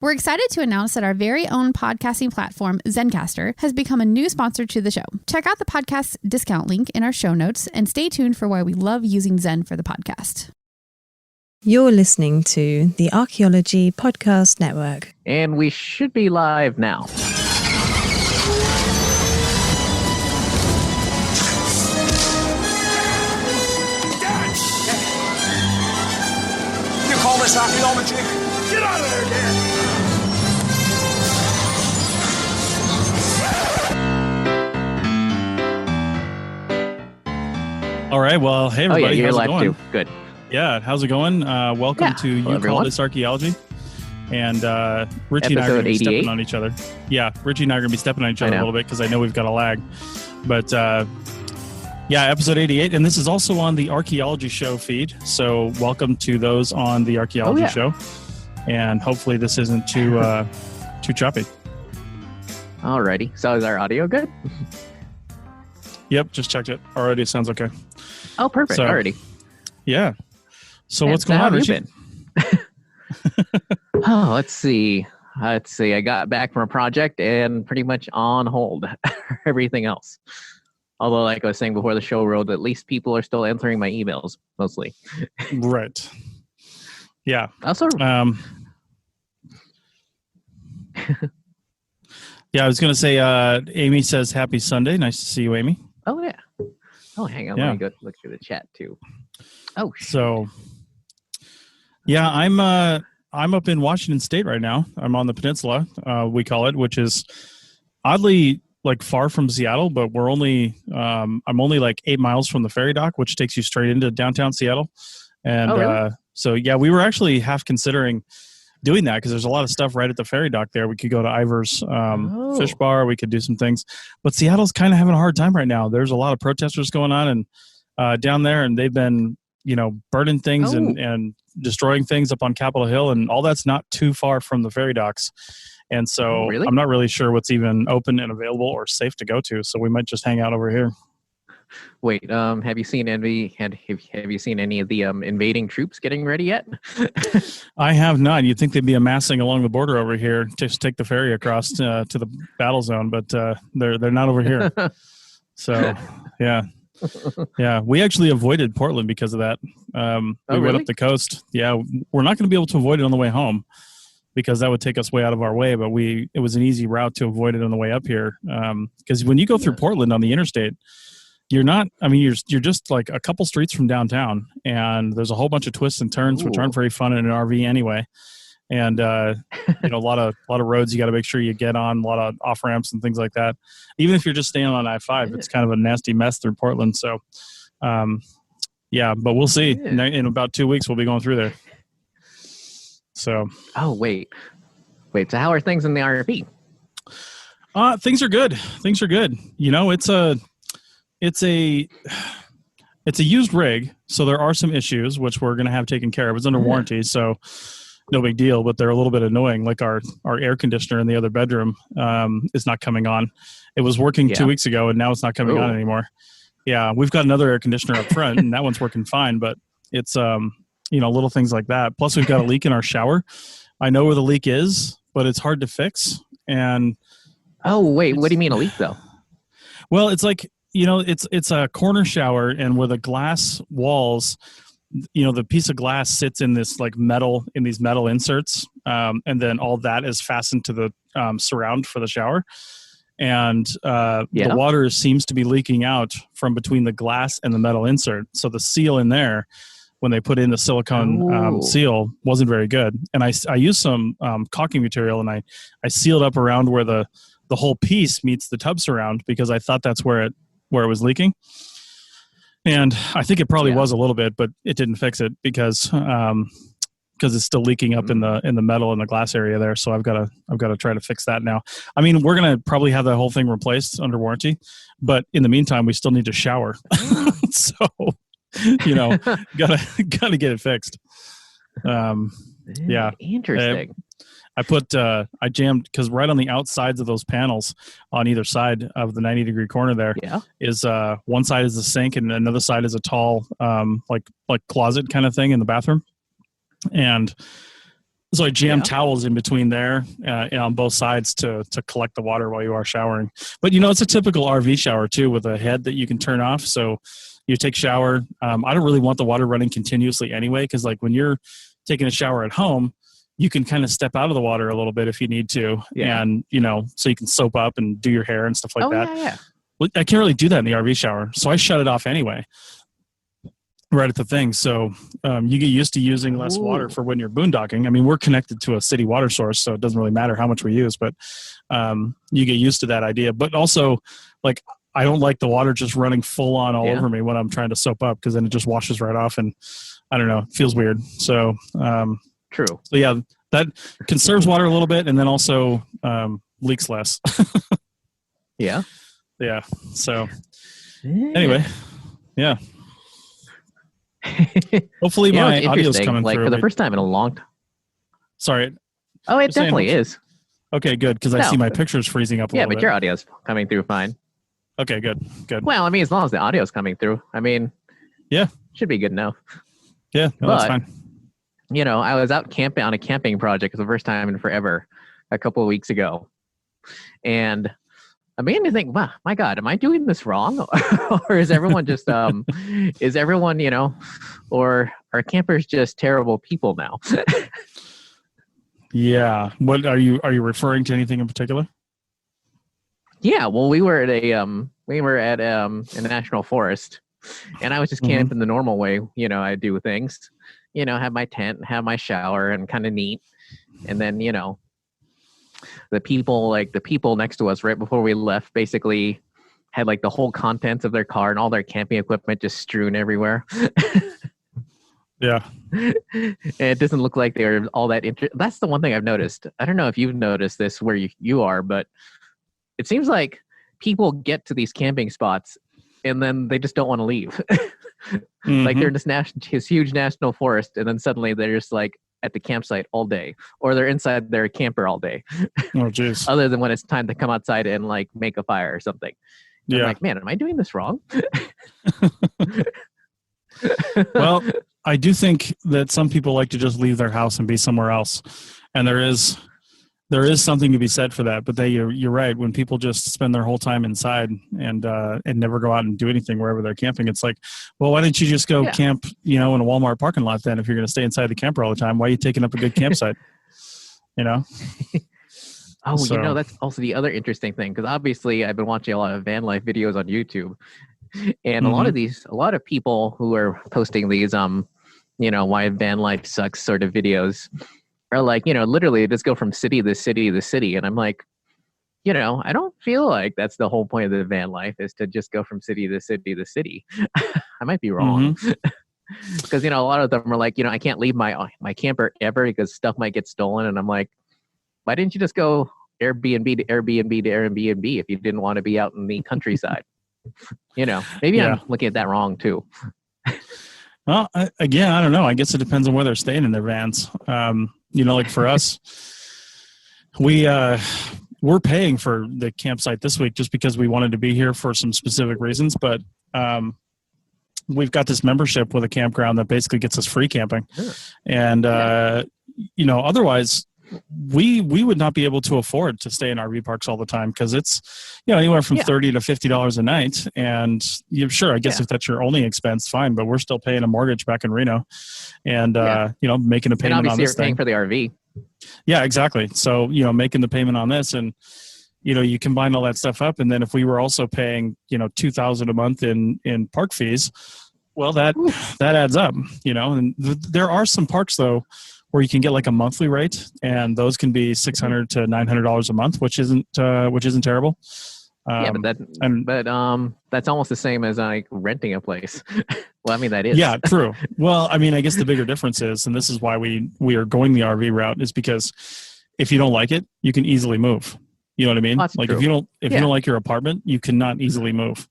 We're excited to announce that our very own podcasting platform, Zencastr, has become a new sponsor to the show. Check out the podcast's discount link in our show notes and stay tuned for why we love using Zen for the podcast. You're listening to the Archaeology Podcast Network. And we should be live now. You call this archaeology? Get out of there, Dan! All right. Well, hey, everybody. Oh, yeah, you're how's it live going? too. Good. Yeah. How's it going? Welcome to You Call This Archaeology. And Richie and I are going to be stepping on each other. Yeah. Richie and I are going to be stepping on each other a little bit because I know we've got a lag. But yeah, episode 88. And this is also on the Archaeology Show feed. So welcome to those on the Archaeology Show. And hopefully this isn't too choppy. Alrighty. So is our audio good? Yep. Just checked it. Already sounds okay. Oh, perfect. So, already. Yeah. So what's going on, Richie? Oh, let's see. I got back from a project and pretty much on hold everything else. Although, like I was saying before the show rolled, at least people are still answering my emails, mostly. Right. Yeah. Also, yeah, I was going to say, Amy says, happy Sunday. Nice to see you, Amy. Oh, yeah. Oh, hang on. Let me go look through the chat, too. Oh, so, yeah, I'm up in Washington State right now. I'm on the peninsula, we call it, which is oddly like far from Seattle, but we're only I'm only like 8 miles from the ferry dock, which takes you straight into downtown Seattle. And really? So yeah, we were actually half considering doing that because there's a lot of stuff right at the ferry dock there. We could go to Ivor's fish bar. We could do some things, but Seattle's kind of having a hard time right now. There's a lot of protesters going on and down there, and they've been burning things and destroying things up on Capitol Hill, and all that's not too far from the ferry docks. And so I'm not really sure what's even open and available or safe to go to. So we might just hang out over here. Wait, have you seen have you seen any of the invading troops getting ready yet? I have not. You'd think they'd be amassing along the border over here to take the ferry across to the battle zone, but they're not over here. So yeah. Yeah, we actually avoided Portland because of that. We went up the coast. Yeah, we're not going to be able to avoid it on the way home because that would take us way out of our way, but it was an easy route to avoid it on the way up here. Because when you go through Portland on the interstate, you're just like a couple streets from downtown, and there's a whole bunch of twists and turns, which aren't very fun in an RV anyway. And a lot of roads you got to make sure you get on, a lot of off ramps and things like that. Even if you're just staying on I-5, it's kind of a nasty mess through Portland. So, yeah, but we'll see. In about 2 weeks, we'll be going through there. So. Oh wait. So how are things in the RV? Things are good. Things are good. It's a used rig, so there are some issues which we're going to have taken care of. It's under warranty, so. No big deal, but they're a little bit annoying. Like our air conditioner in the other bedroom is not coming on. It was working 2 weeks ago, and now it's not coming on anymore. Yeah, we've got another air conditioner up front, and that one's working fine. But it's little things like that. Plus, we've got a leak in our shower. I know where the leak is, but it's hard to fix. And what do you mean a leak though? Well, it's like it's a corner shower, and where the glass walls. The piece of glass sits in this these metal inserts, and then all that is fastened to the surround for the shower. And the water seems to be leaking out from between the glass and the metal insert. So the seal in there, when they put in the silicone seal, wasn't very good. And I used some caulking material, and I sealed up around where the whole piece meets the tub surround because I thought that's where it was leaking. And I think it probably was a little bit, but it didn't fix it because it's still leaking up in the metal and the glass area there. So I've got to try to fix that now. I mean, we're gonna probably have that whole thing replaced under warranty, but in the meantime, we still need to shower. So gotta get it fixed. Yeah, interesting. I jammed because right on the outsides of those panels on either side of the 90-degree corner there is one side is the sink and another side is a tall like closet kind of thing in the bathroom. And So I jam Yeah. towels in between there on both sides to collect the water while you are showering. But, it's a typical RV shower, too, with a head that you can turn off. So you take a shower. I don't really want the water running continuously anyway, because, like, when you're taking a shower at home, you can kind of step out of the water a little bit if you need to. Yeah. And, so you can soap up and do your hair and stuff like that. Yeah. Well, I can't really do that in the RV shower. So I shut it off anyway. Right at the thing. So you get used to using less water for when you're boondocking. I mean, we're connected to a city water source, so it doesn't really matter how much we use, but you get used to that idea. But also, like, I don't like the water just running full on all over me when I'm trying to soap up, because then it just washes right off, and I don't know, it feels weird. So True. So yeah, that conserves water a little bit, and then also leaks less. Yeah. Yeah. So anyway, yeah. Hopefully my audio's coming like, through. for the first time in a long time. Sorry. Oh, it definitely is. Okay, good, because I see my pictures freezing up a little bit. Yeah, but your audio's coming through fine. Okay, good. Well, I mean, as long as the audio's coming through, I mean, yeah, should be good enough. Yeah, no, that's fine. I was out camping on a camping project for the first time in forever a couple of weeks ago. And I began to think, wow, my God, am I doing this wrong? Or is everyone just, or are campers just terrible people now? Yeah. What are you referring to anything in particular? Yeah, well, we were at a national forest, and I was just camping the normal way, I do things, have my tent, have my shower, and kind of neat. And then, the people next to us right before we left basically had like the whole contents of their car and all their camping equipment just strewn everywhere. Yeah. And it doesn't look like they're all that That's the one thing I've noticed. I don't know if you've noticed this where you are, but it seems like people get to these camping spots and then they just don't want to leave. Like they're in this huge national forest, and then suddenly they're just like at the campsite all day, or they're inside their camper all day. Oh, jeez. Other than when it's time to come outside and like make a fire or something. Yeah. I'm like, man, am I doing this wrong? Well, I do think that some people like to just leave their house and be somewhere else, and there is something to be said for that. But you're right. When people just spend their whole time inside and never go out and do anything wherever they're camping, it's like, well, why don't you just go camp, in a Walmart parking lot then? If you're going to stay inside the camper all the time, why are you taking up a good campsite? Oh, so, that's also the other interesting thing, because obviously I've been watching a lot of van life videos on YouTube, and a lot of people who are posting these why van life sucks sort of videos are like, literally just go from city to city to city. And I'm like, I don't feel like that's the whole point of the van life, is to just go from city to city to city. I might be wrong. Because, a lot of them are like, I can't leave my camper ever because stuff might get stolen. And I'm like, why didn't you just go Airbnb to Airbnb to Airbnb if you didn't want to be out in the countryside? Maybe I'm looking at that wrong too. Well, again, I don't know. I guess it depends on where they're staying in their vans. Like for us, we're paying for the campsite this week just because we wanted to be here for some specific reasons. But we've got this membership with a campground that basically gets us free camping. Sure. And, otherwise we would not be able to afford to stay in RV parks all the time, because it's, anywhere from $30 to $50 a night. And I guess if that's your only expense, fine, but we're still paying a mortgage back in Reno and, making a payment on this thing. You're paying for the RV. Yeah, exactly. So, making the payment on this, and, you combine all that stuff up. And then if we were also paying, $2,000 a month in park fees, well, that adds up, and there are some parks though, where you can get like a monthly rate, and those can be $600 to $900 a month, which isn't terrible. But that's almost the same as like renting a place. Well, I mean, that is. Yeah, true. Well, I mean, I guess the bigger difference is, and this is why we are going the RV route, is because if you don't like it, you can easily move. You know what I mean? That's like true. if you don't like your apartment, you cannot easily move.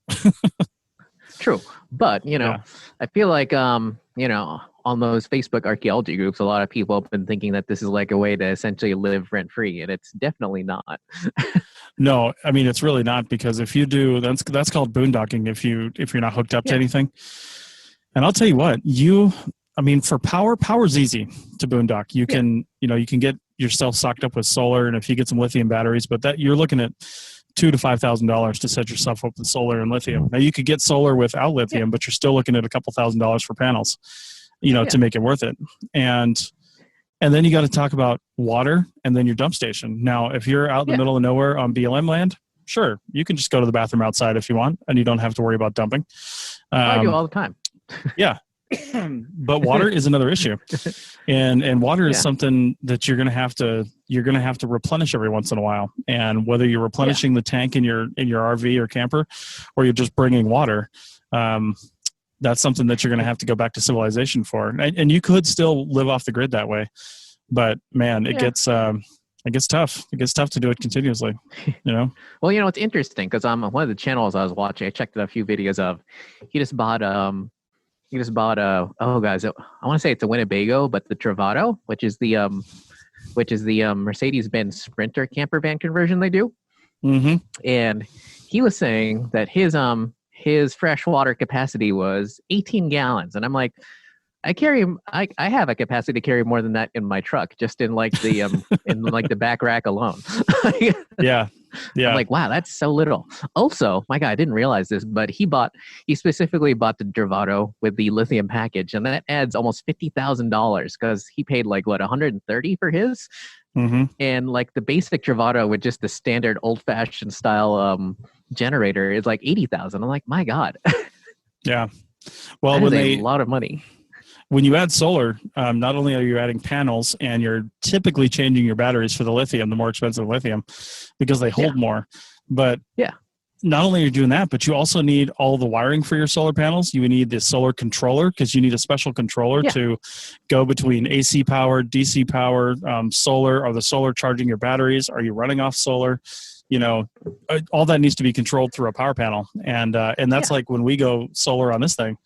True. But, I feel like, on those Facebook archaeology groups, a lot of people have been thinking that this is like a way to essentially live rent free, and it's definitely not. No, I mean, it's really not, because if you do, that's called boondocking if you're not hooked up to anything. And I'll tell you what, I mean, for power's easy to boondock. You can, you can get yourself socked up with solar, and if you get some lithium batteries, but that you're looking at $2,000 to $5,000 to set yourself up with solar and lithium. Now you could get solar without lithium, but you're still looking at a couple $1,000s for panels, to make it worth it. And then you got to talk about water and then your dump station. Now, if you're out in the middle of nowhere on BLM land, sure, you can just go to the bathroom outside if you want, and you don't have to worry about dumping. I do all the time. Yeah. But water is another issue, and water is something that you're going to have to replenish every once in a while. And whether you're replenishing the tank in your RV or camper, or you're just bringing water, that's something that you're going to have to go back to civilization for. And you could still live off the grid that way, but man, it gets tough. It gets tough to do it continuously. Well, it's interesting because one of the channels I was watching, I checked a few videos of. He just bought oh guys, I want to say it's a Winnebago, but the Travato, which is the Mercedes-Benz Sprinter camper van conversion they do. Mm-hmm. And he was saying that his freshwater capacity was 18 gallons, and I'm like, I have a capacity to carry more than that in my truck, just in like the in like the back rack alone. Yeah. I'm like, wow, that's so little. Also, my God, I didn't realize this, but he specifically bought the Travato with the lithium package, and that adds almost $50,000 because he paid like what, $130 for his, and like the basic Travato with just the standard old-fashioned style generator is like $80,000. I'm like, my God. Yeah. Well, that is a lot of money. When you add solar, not only are you adding panels, and you're typically changing your batteries for the lithium, the more expensive lithium, because they hold more. But not only are you doing that, but you also need all the wiring for your solar panels. You need the solar controller, because you need a special controller to go between AC power, DC power, solar. Are the solar charging your batteries? Are you running off solar? All that needs to be controlled through a power panel. And that's like when we go solar on this thing,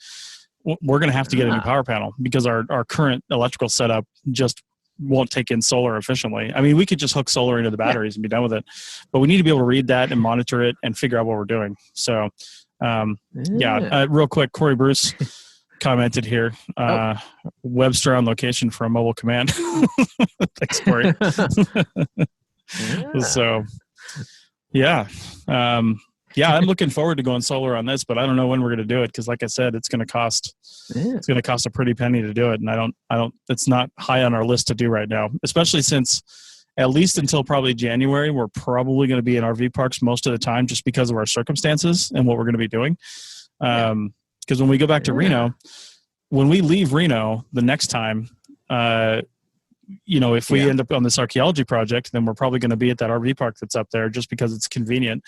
we're going to have to get a new power panel because our current electrical setup just won't take in solar efficiently. I mean, we could just hook solar into the batteries and be done with it, but we need to be able to read that and monitor it and figure out what we're doing. So, real quick, Corey Bruce commented here, Webster on location for a mobile command. Thanks, Corey. So, I'm looking forward to going solar on this, but I don't know when we're going to do it because, like I said, it's going to cost. It's going to cost a pretty penny to do it, and I don't. It's not high on our list to do right now, especially since at least until probably January, we're probably going to be in RV parks most of the time, just because of our circumstances and what we're going to be doing. Because when we go back to Reno, when we leave Reno the next time, if we end up on this archaeology project, then we're probably going to be at that RV park that's up there just because it's convenient.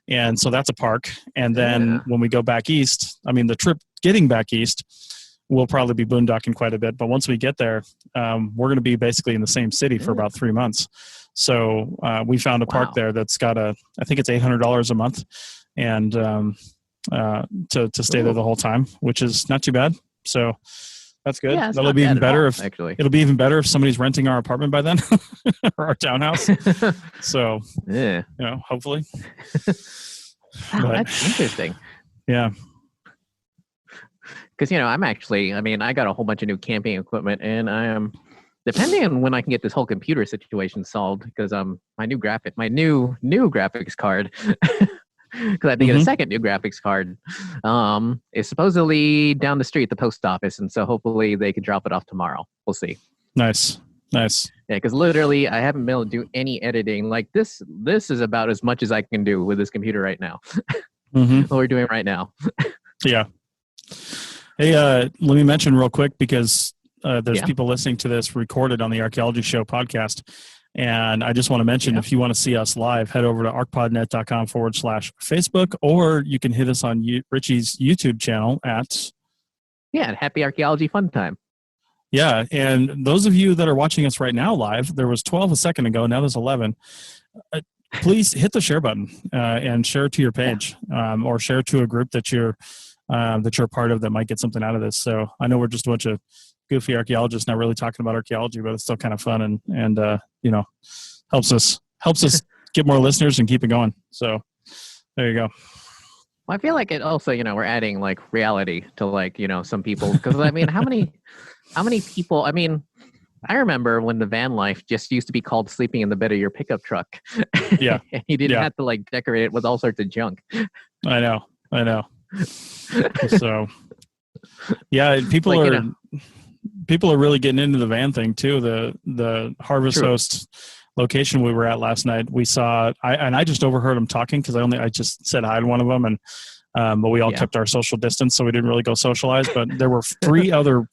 And so that's a park. And then when we go back east, I mean, the trip getting back east, we'll probably be boondocking quite a bit. But once we get there, we're going to be basically in the same city for about 3 months. So we found a park there that's got I think it's $800 a month, and to stay there the whole time, which is not too bad. So that's good. Yeah, that'll be even better it'll be even better if somebody's renting our apartment by then or our townhouse. So hopefully. That's interesting. Yeah. Because I got a whole bunch of new camping equipment, and I am depending on when I can get this whole computer situation solved. Because my new graphics card. Because I have to get a second new graphics card. Is supposedly down the street at the post office, and so hopefully they can drop it off tomorrow. We'll see. Nice. Yeah, because literally I haven't been able to do any editing. Like this is about as much as I can do with this computer right now. What we're doing right now. Yeah. Hey, let me mention real quick, because there's people listening to this recorded on the Archaeology Show podcast. And I just want to mention, if you want to see us live, head over to arcpodnet.com/Facebook, or you can hit us on Richie's YouTube channel at Happy Archaeology Fun Time. Yeah, and those of you that are watching us right now live, there was 12 a second ago, now there's 11. Please hit the share button and share to your page, or share to a group that you're a part of that might get something out of this. So I know we're just a bunch of goofy archaeologists not really talking about archaeology, but it's still kind of fun and helps us get more listeners and keep it going. So there you go. Well, I feel like it also, we're adding like reality to like, some people. Because I mean, how many people? I mean, I remember when the van life just used to be called sleeping in the bed of your pickup truck. Yeah. And you didn't Yeah. have to like decorate it with all sorts of junk. I know. So, yeah, people Like, are really getting into the van thing too. The Harvest True. Host location we were at last night, we saw. I just overheard them talking because I just said hi to one of them, and but we all kept our social distance, so we didn't really go socialize. But there were 3 other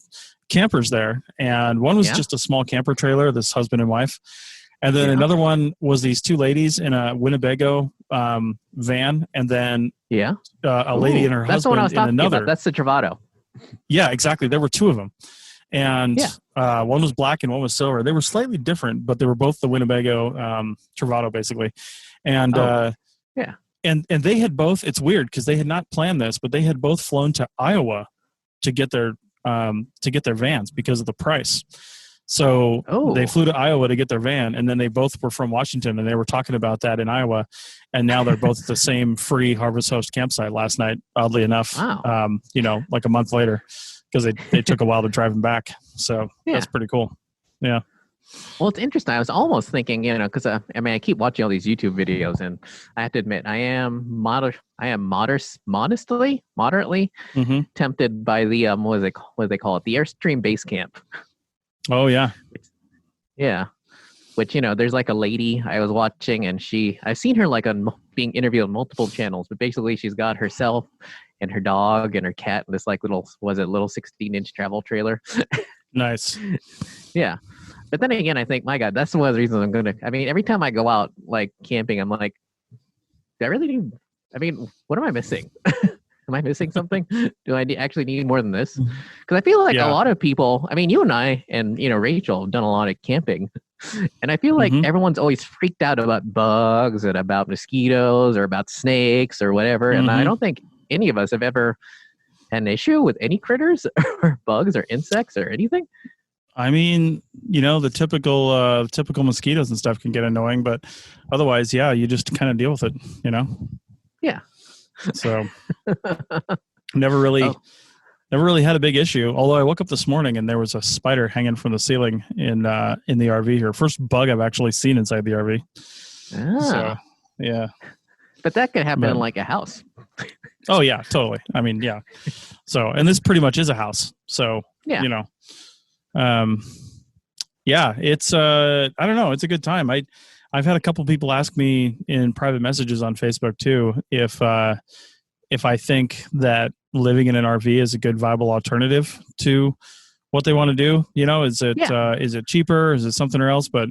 campers there, and one was just a small camper trailer. This husband and wife. And then another one was these 2 ladies in a Winnebago van, and then a lady and her that's the one I husband was in talking another. about. That's the Travato. Yeah, exactly. There were 2 of them, and one was black and one was silver. They were slightly different, but they were both the Winnebago Travato, basically. And and they had both. It's weird because they had not planned this, but they had both flown to Iowa to get their vans because of the price. So they flew to Iowa to get their van, and then they both were from Washington, and they were talking about that in Iowa, and now they're both at the same free Harvest Host campsite last night, oddly enough, like a month later, because they took a while to drive them back. So that's pretty cool. Yeah. Well, it's interesting. I was almost thinking, because I keep watching all these YouTube videos, and I have to admit, I am moderately tempted by the what do they call it? The Airstream Base Camp. Oh yeah. Yeah. Which, there's like a lady I was watching, and I've seen her like being interviewed on multiple channels, but basically she's got herself and her dog and her cat in this like little 16-inch travel trailer. Nice. Yeah. But then again, I think, my God, that's one of the reasons every time I go out like camping, I'm like, do I really need, what am I missing? Am I missing something? Do I actually need more than this? Because I feel like a lot of people, you and I and, Rachel have done a lot of camping. And I feel like everyone's always freaked out about bugs and about mosquitoes or about snakes or whatever. And I don't think any of us have ever had an issue with any critters or bugs or insects or anything. The typical mosquitoes and stuff can get annoying, but otherwise, you just kind of deal with it, Yeah. So never really had a big issue. Although I woke up this morning and there was a spider hanging from the ceiling in the RV here. First bug I've actually seen inside the RV. So, yeah. But that could happen in like a house. Oh yeah, totally. So, and this pretty much is a house. So, it's I don't know. It's a good time. I've had a couple people ask me in private messages on Facebook too if I think that living in an RV is a good viable alternative to what they want to do. Is it cheaper? Is it something else? But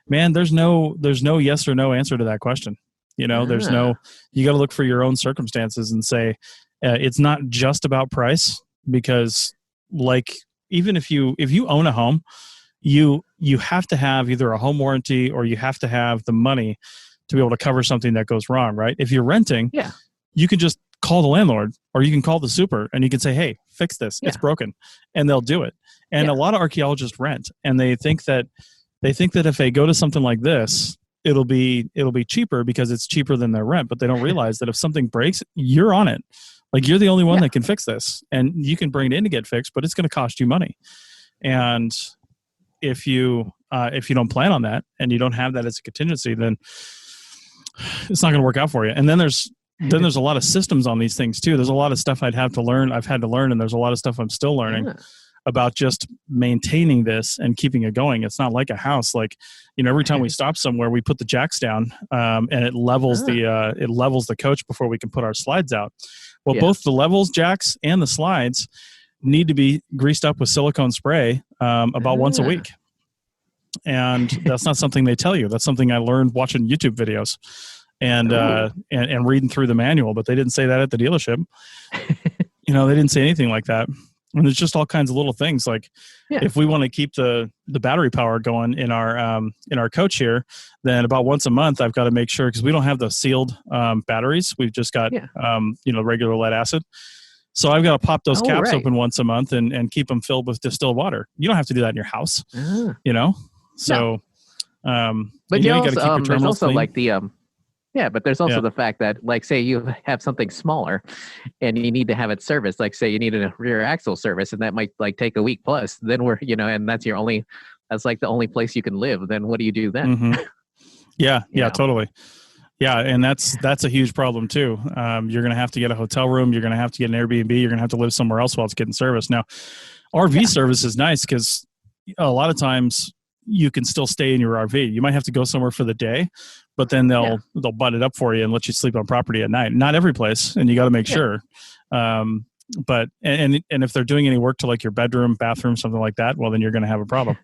man, there's no yes or no answer to that question. There's no. You got to look for your own circumstances and say it's not just about price, because like even if you own a home, you have to have either a home warranty or you have to have the money to be able to cover something that goes wrong, right? If you're renting, you can just call the landlord or you can call the super and you can say, hey, fix this. It's broken. And they'll do it. And a lot of archaeologists rent, and they think that if they go to something like this, it'll be cheaper because it's cheaper than their rent. But they don't realize that if something breaks, you're on it. Like you're the only one that can fix this, and you can bring it in to get fixed, but it's going to cost you money. And if you don't plan on that and you don't have that as a contingency, then it's not going to work out for you. And then there's a lot of systems on these things too. There's a lot of stuff I've had to learn, and there's a lot of stuff I'm still learning about just maintaining this and keeping it going. It's not like a house. Like, every time we stop somewhere, we put the jacks down, and it levels the coach before we can put our slides out. Well, both the levels jacks and the slides need to be greased up with silicone spray about once a week. And that's not something they tell you. That's something I learned watching YouTube videos and reading through the manual, but they didn't say that at the dealership. They didn't say anything like that. And there's just all kinds of little things like if we want to keep the battery power going in our coach here, then about once a month I've got to make sure, because we don't have the sealed batteries. We've just got regular lead acid. So I've got to pop those caps open once a month and keep them filled with distilled water. You don't have to do that in your house, So, but you got to keep your terminals clean. Like Yeah, but there's also the fact that, like, say you have something smaller and you need to have it serviced, like say you need a rear axle service, and that might like take a week plus, then and that's that's like the only place you can live. Then what do you do then? Mm-hmm. Yeah, totally. Yeah, and that's a huge problem too. You're going to have to get a hotel room. You're going to have to get an Airbnb. You're going to have to live somewhere else while it's getting serviced. Now, RV service is nice because a lot of times you can still stay in your RV. You might have to go somewhere for the day, but then they'll butt it up for you and let you sleep on property at night. Not every place, and you got to make sure. But if they're doing any work to like your bedroom, bathroom, something like that, well, then you're going to have a problem.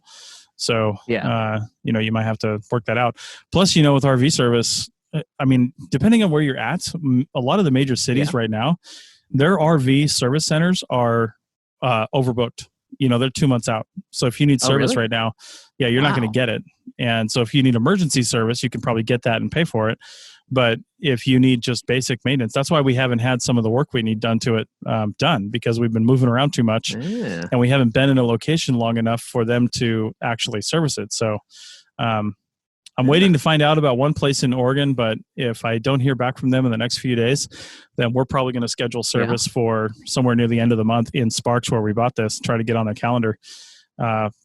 So you might have to work that out. Plus, with RV service, I mean, depending on where you're at, a lot of the major cities right now, their RV service centers are overbooked. They're 2 months out. So if you need service right now, you're not going to get it. And so if you need emergency service, you can probably get that and pay for it. But if you need just basic maintenance, that's why we haven't had some of the work we need done to it done, because we've been moving around too much and we haven't been in a location long enough for them to actually service it. So I'm waiting to find out about one place in Oregon, but if I don't hear back from them in the next few days, then we're probably going to schedule service for somewhere near the end of the month in Sparks, where we bought this, try to get on the calendar.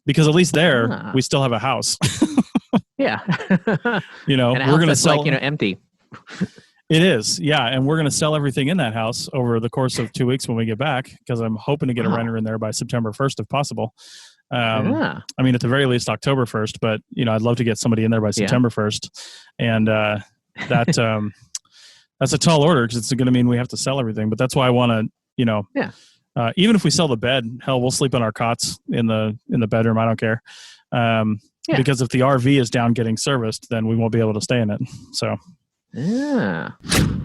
Because at least there, we still have a house. And we're going to sell empty. It is. Yeah. And we're going to sell everything in that house over the course of 2 weeks when we get back, because I'm hoping to get a renter in there by September 1st, if possible. I mean, at the very least October 1st, but I'd love to get somebody in there by September 1st. And that's a tall order, because it's going to mean we have to sell everything. But that's why I want to, even if we sell the bed, hell, we'll sleep on our cots in the bedroom. I don't care. Because if the RV is down getting serviced, then we won't be able to stay in it. So.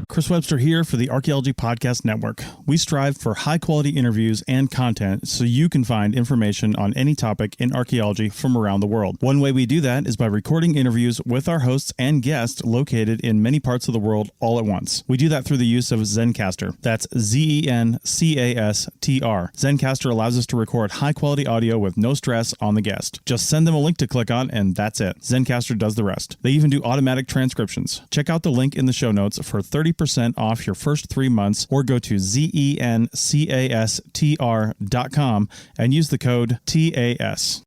Chris Webster here for the Archaeology Podcast Network. We strive for high-quality interviews and content so you can find information on any topic in archaeology from around the world. One way we do that is by recording interviews with our hosts and guests located in many parts of the world all at once. We do that through the use of Zencastr. That's Zencastr. Zencastr allows us to record high-quality audio with no stress on the guest. Just send them a link to click on, and that's it. Zencastr does the rest. They even do automatic transcriptions. Check out the link in the show notes for 30% off your first 3 months, or go to zencastr.com and use the code TAS.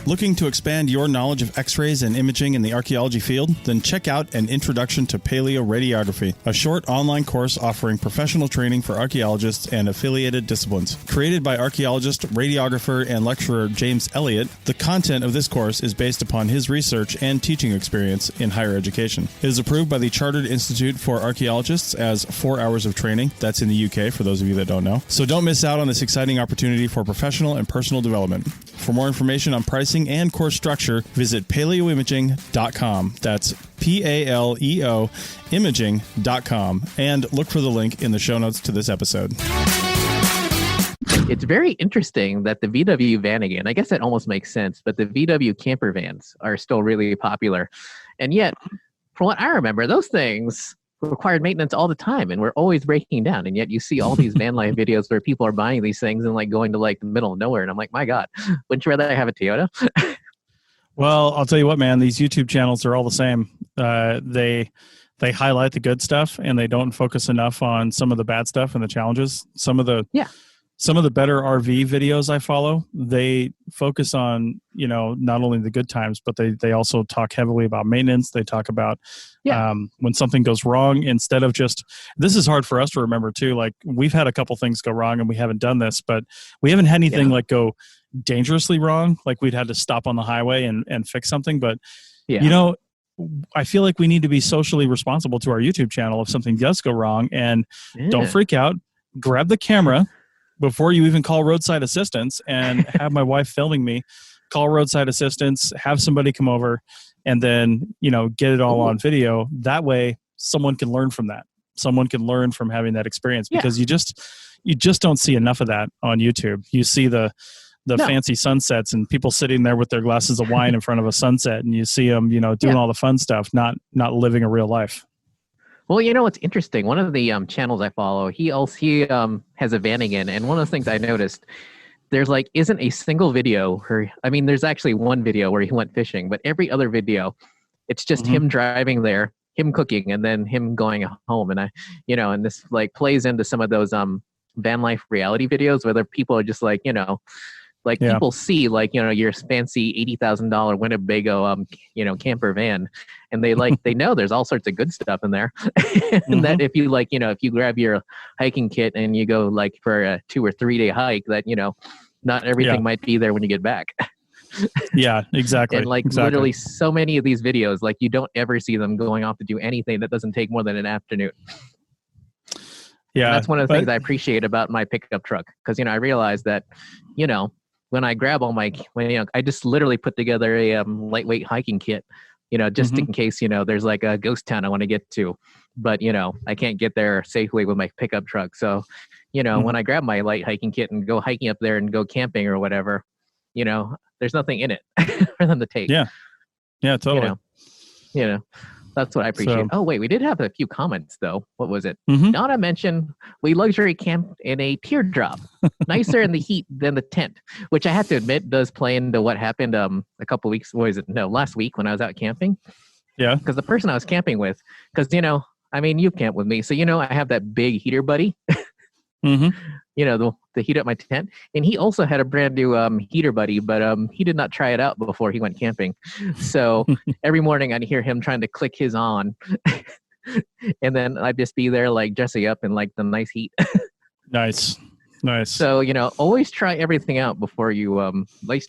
Looking to expand your knowledge of X-rays and imaging in the archaeology field? Then check out An Introduction to Paleoradiography, a short online course offering professional training for archaeologists and affiliated disciplines. Created by archaeologist, radiographer, and lecturer James Elliott, the content of this course is based upon his research and teaching experience in higher education. It is approved by the Chartered Institute for Archaeologists as 4 hours of training. That's in the UK, for those of you that don't know. So don't miss out on this exciting opportunity for professional and personal development. For more information on pricing and course structure, visit paleoimaging.com. That's PALEO imaging.com, and look for the link in the show notes to this episode. It's very interesting that the VW van, again, I guess that almost makes sense, but the VW camper vans are still really popular. And yet, from what I remember, those things required maintenance all the time and we're always breaking down. And yet you see all these van life videos where people are buying these things and like going to like the middle of nowhere. And I'm like, my God, wouldn't you rather have a Toyota? Well, I'll tell you what, man, these YouTube channels are all the same. They highlight the good stuff and they don't focus enough on some of the bad stuff and the challenges. Some of the better RV videos I follow, they focus on, not only the good times, but they also talk heavily about maintenance. They talk about when something goes wrong, instead of just, this is hard for us to remember too. Like, we've had a couple things go wrong and we haven't done this, but we haven't had anything like go dangerously wrong. Like we'd had to stop on the highway and fix something. But, I feel like we need to be socially responsible to our YouTube channel if something does go wrong, and don't freak out. Grab the camera before you even call roadside assistance and have my wife filming me, call roadside assistance, have somebody come over, and then, get it all on video. That way someone can learn from that. Someone can learn from having that experience, because you just don't see enough of that on YouTube. You see the fancy sunsets and people sitting there with their glasses of wine in front of a sunset, and you see them, doing all the fun stuff, not living a real life. Well, it's interesting. One of the channels I follow, he has a Vanagon, and one of the things I noticed, there's isn't a single video there's actually one video where he went fishing, but every other video, it's just him driving there him cooking and then him going home. And and this like plays into some of those van life reality videos where people are just like, people see like, your fancy $80,000 Winnebago, camper van, and they know there's all sorts of good stuff in there. And that if you if you grab your hiking kit and you go like for a 2 or 3 day hike, that, not everything might be there when you get back. Yeah, exactly. And literally so many of these videos, like you don't ever see them going off to do anything that doesn't take more than an afternoon. Yeah. And that's one of the things I appreciate about my pickup truck. Cause I realized that, when I grab all I just literally put together a lightweight hiking kit, just in case, there's like a ghost town I want to get to, but I can't get there safely with my pickup truck. So, when I grab my light hiking kit and go hiking up there and go camping or whatever, there's nothing in it for them to take. Yeah. Yeah, totally. That's what I appreciate. So, oh, wait, we did have a few comments though. What was it? Mhm. Donna mentioned we luxury camped in a teardrop, nicer in the heat than the tent, which I have to admit does play into what happened a couple weeks. Last week when I was out camping. Yeah. Because the person I was camping with, because you camp with me, so I have that big heater buddy. Mm-hmm. The heat up my tent, and he also had a brand new heater buddy, but he did not try it out before he went camping. So every morning I'd hear him trying to click his on, and then I'd just be there like dressing up in like the nice heat. Nice. So always try everything out before you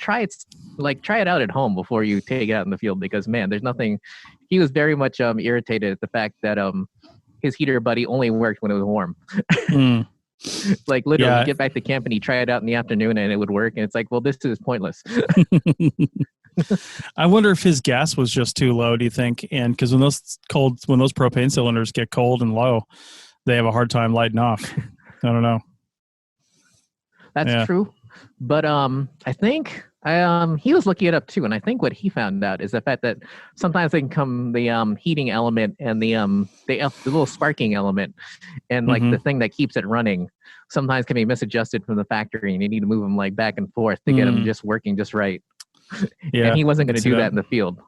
try it out at home before you take it out in the field, because man, there's nothing. He was very much irritated at the fact that his heater buddy only worked when it was warm. Like literally get back to camp and he tried it out in the afternoon and it would work, and it's like, well, this is pointless. I wonder if his gas was just too low, do you think? And because when those propane cylinders get cold and low, they have a hard time lighting off. I don't know. That's true. But I think he was looking it up too, and I think what he found out is the fact that sometimes they can come the heating element and the little sparking element, and like the thing that keeps it running sometimes can be misadjusted from the factory, and you need to move them like back and forth to get them just working just right. Yeah, and he wasn't going to do that in the field.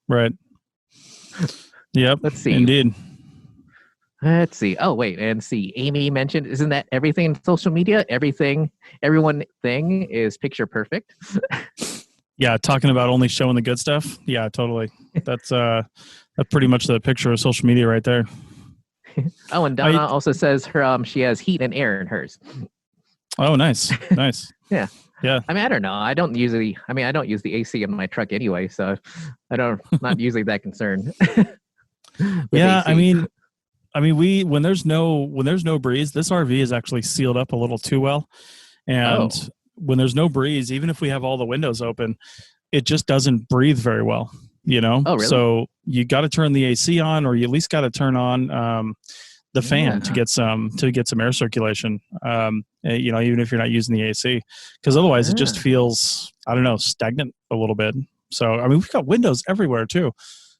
Right. Yep. Let's see. Indeed. Let's see. Oh, wait. And see, Amy mentioned, isn't that everything in social media? Everyone thing is picture perfect. Yeah. Talking about only showing the good stuff. Yeah, totally. That's pretty much the picture of social media right there. Oh, and Donna also says she has heat and air in hers. Oh, nice. Nice. Yeah. Yeah. I don't know. I don't use the AC in my truck anyway, so not usually that concerned. Yeah. AC. When there's no breeze, this RV is actually sealed up a little too well. And when there's no breeze, even if we have all the windows open, it just doesn't breathe very well, Oh, really? So you got to turn the AC on, or you at least got to turn on the fan to get some air circulation, even if you're not using the AC, because otherwise it just feels, I don't know, stagnant a little bit. So, we've got windows everywhere too.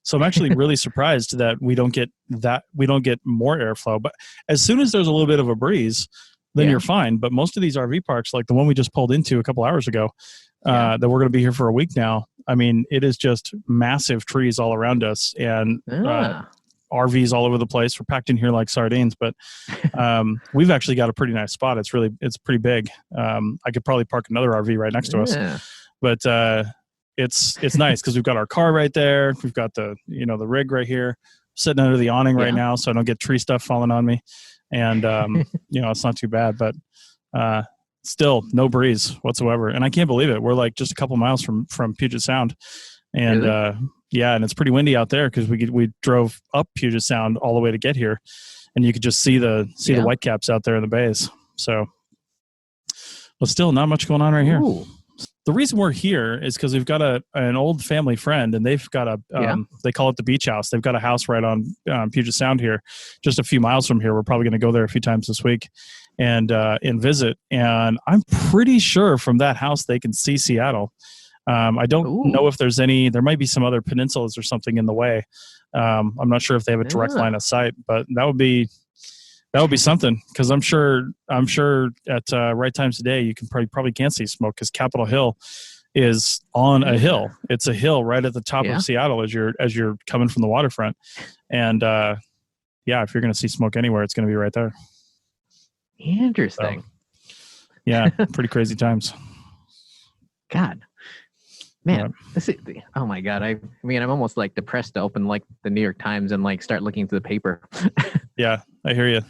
So I'm actually really surprised that we don't get more airflow. But as soon as there's a little bit of a breeze, then you're fine. But most of these RV parks, like the one we just pulled into a couple hours ago, that we're going to be here for a week now, it is just massive trees all around us, and RVs all over the place. We're packed in here like sardines, but we've actually got a pretty nice spot. It's pretty big. I could probably park another RV right next to us, but it's nice because we've got our car right there. We've got the rig right here, sitting under the awning right now, so I don't get tree stuff falling on me. And it's not too bad, but still no breeze whatsoever. And I can't believe it. We're like just a couple miles from Puget Sound, and and it's pretty windy out there because we drove up Puget Sound all the way to get here, and you could just see the whitecaps out there in the bays. So, but still not much going on right here. Ooh. The reason we're here is because we've got an old family friend, and they've got they call it the beach house. They've got a house right on Puget Sound here, just a few miles from here. We're probably going to go there a few times this week and visit. And I'm pretty sure from that house they can see Seattle. I don't know if there might be some other peninsulas or something in the way. I'm not sure if they have a direct line of sight, but that would be something, because I'm sure at right times today you can probably can't see smoke, because Capitol Hill is on a hill. It's a hill right at the top Yeah. of Seattle as you're coming from the waterfront. And if you're going to see smoke anywhere, it's going to be right there. Interesting. So, yeah, pretty crazy times. God, man, Yeah. this is, oh my God. I mean, I'm almost like depressed to open like the New York Times and like start looking through the paper. Yeah, I hear you.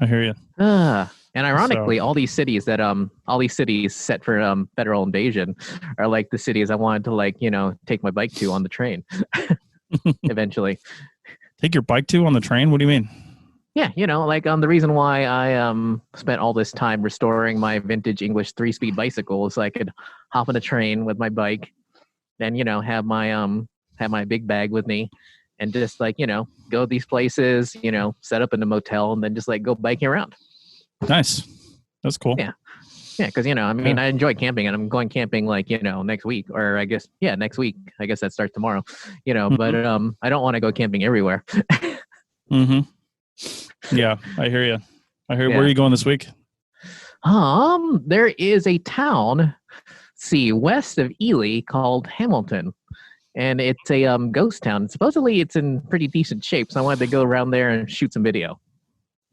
And ironically, all these cities set for federal invasion are like the cities I wanted to like, take my bike to on the train eventually. Take your bike to on the train? What do you mean? Yeah, the reason why I spent all this time restoring my vintage English 3-speed bicycle so I could hop on a train with my bike and have my big bag with me and just like go these places, set up in a motel and then just like go biking around. Nice. That's cool. Yeah, because I enjoy camping and I'm going camping like next week or I guess next week. I guess that starts tomorrow. But I don't want to go camping everywhere. Mm-hmm. Yeah, I hear you. Yeah. Where are you going this week? There is a town, west of Ely called Hamilton, and it's a ghost town. Supposedly, it's in pretty decent shape, so I wanted to go around there and shoot some video.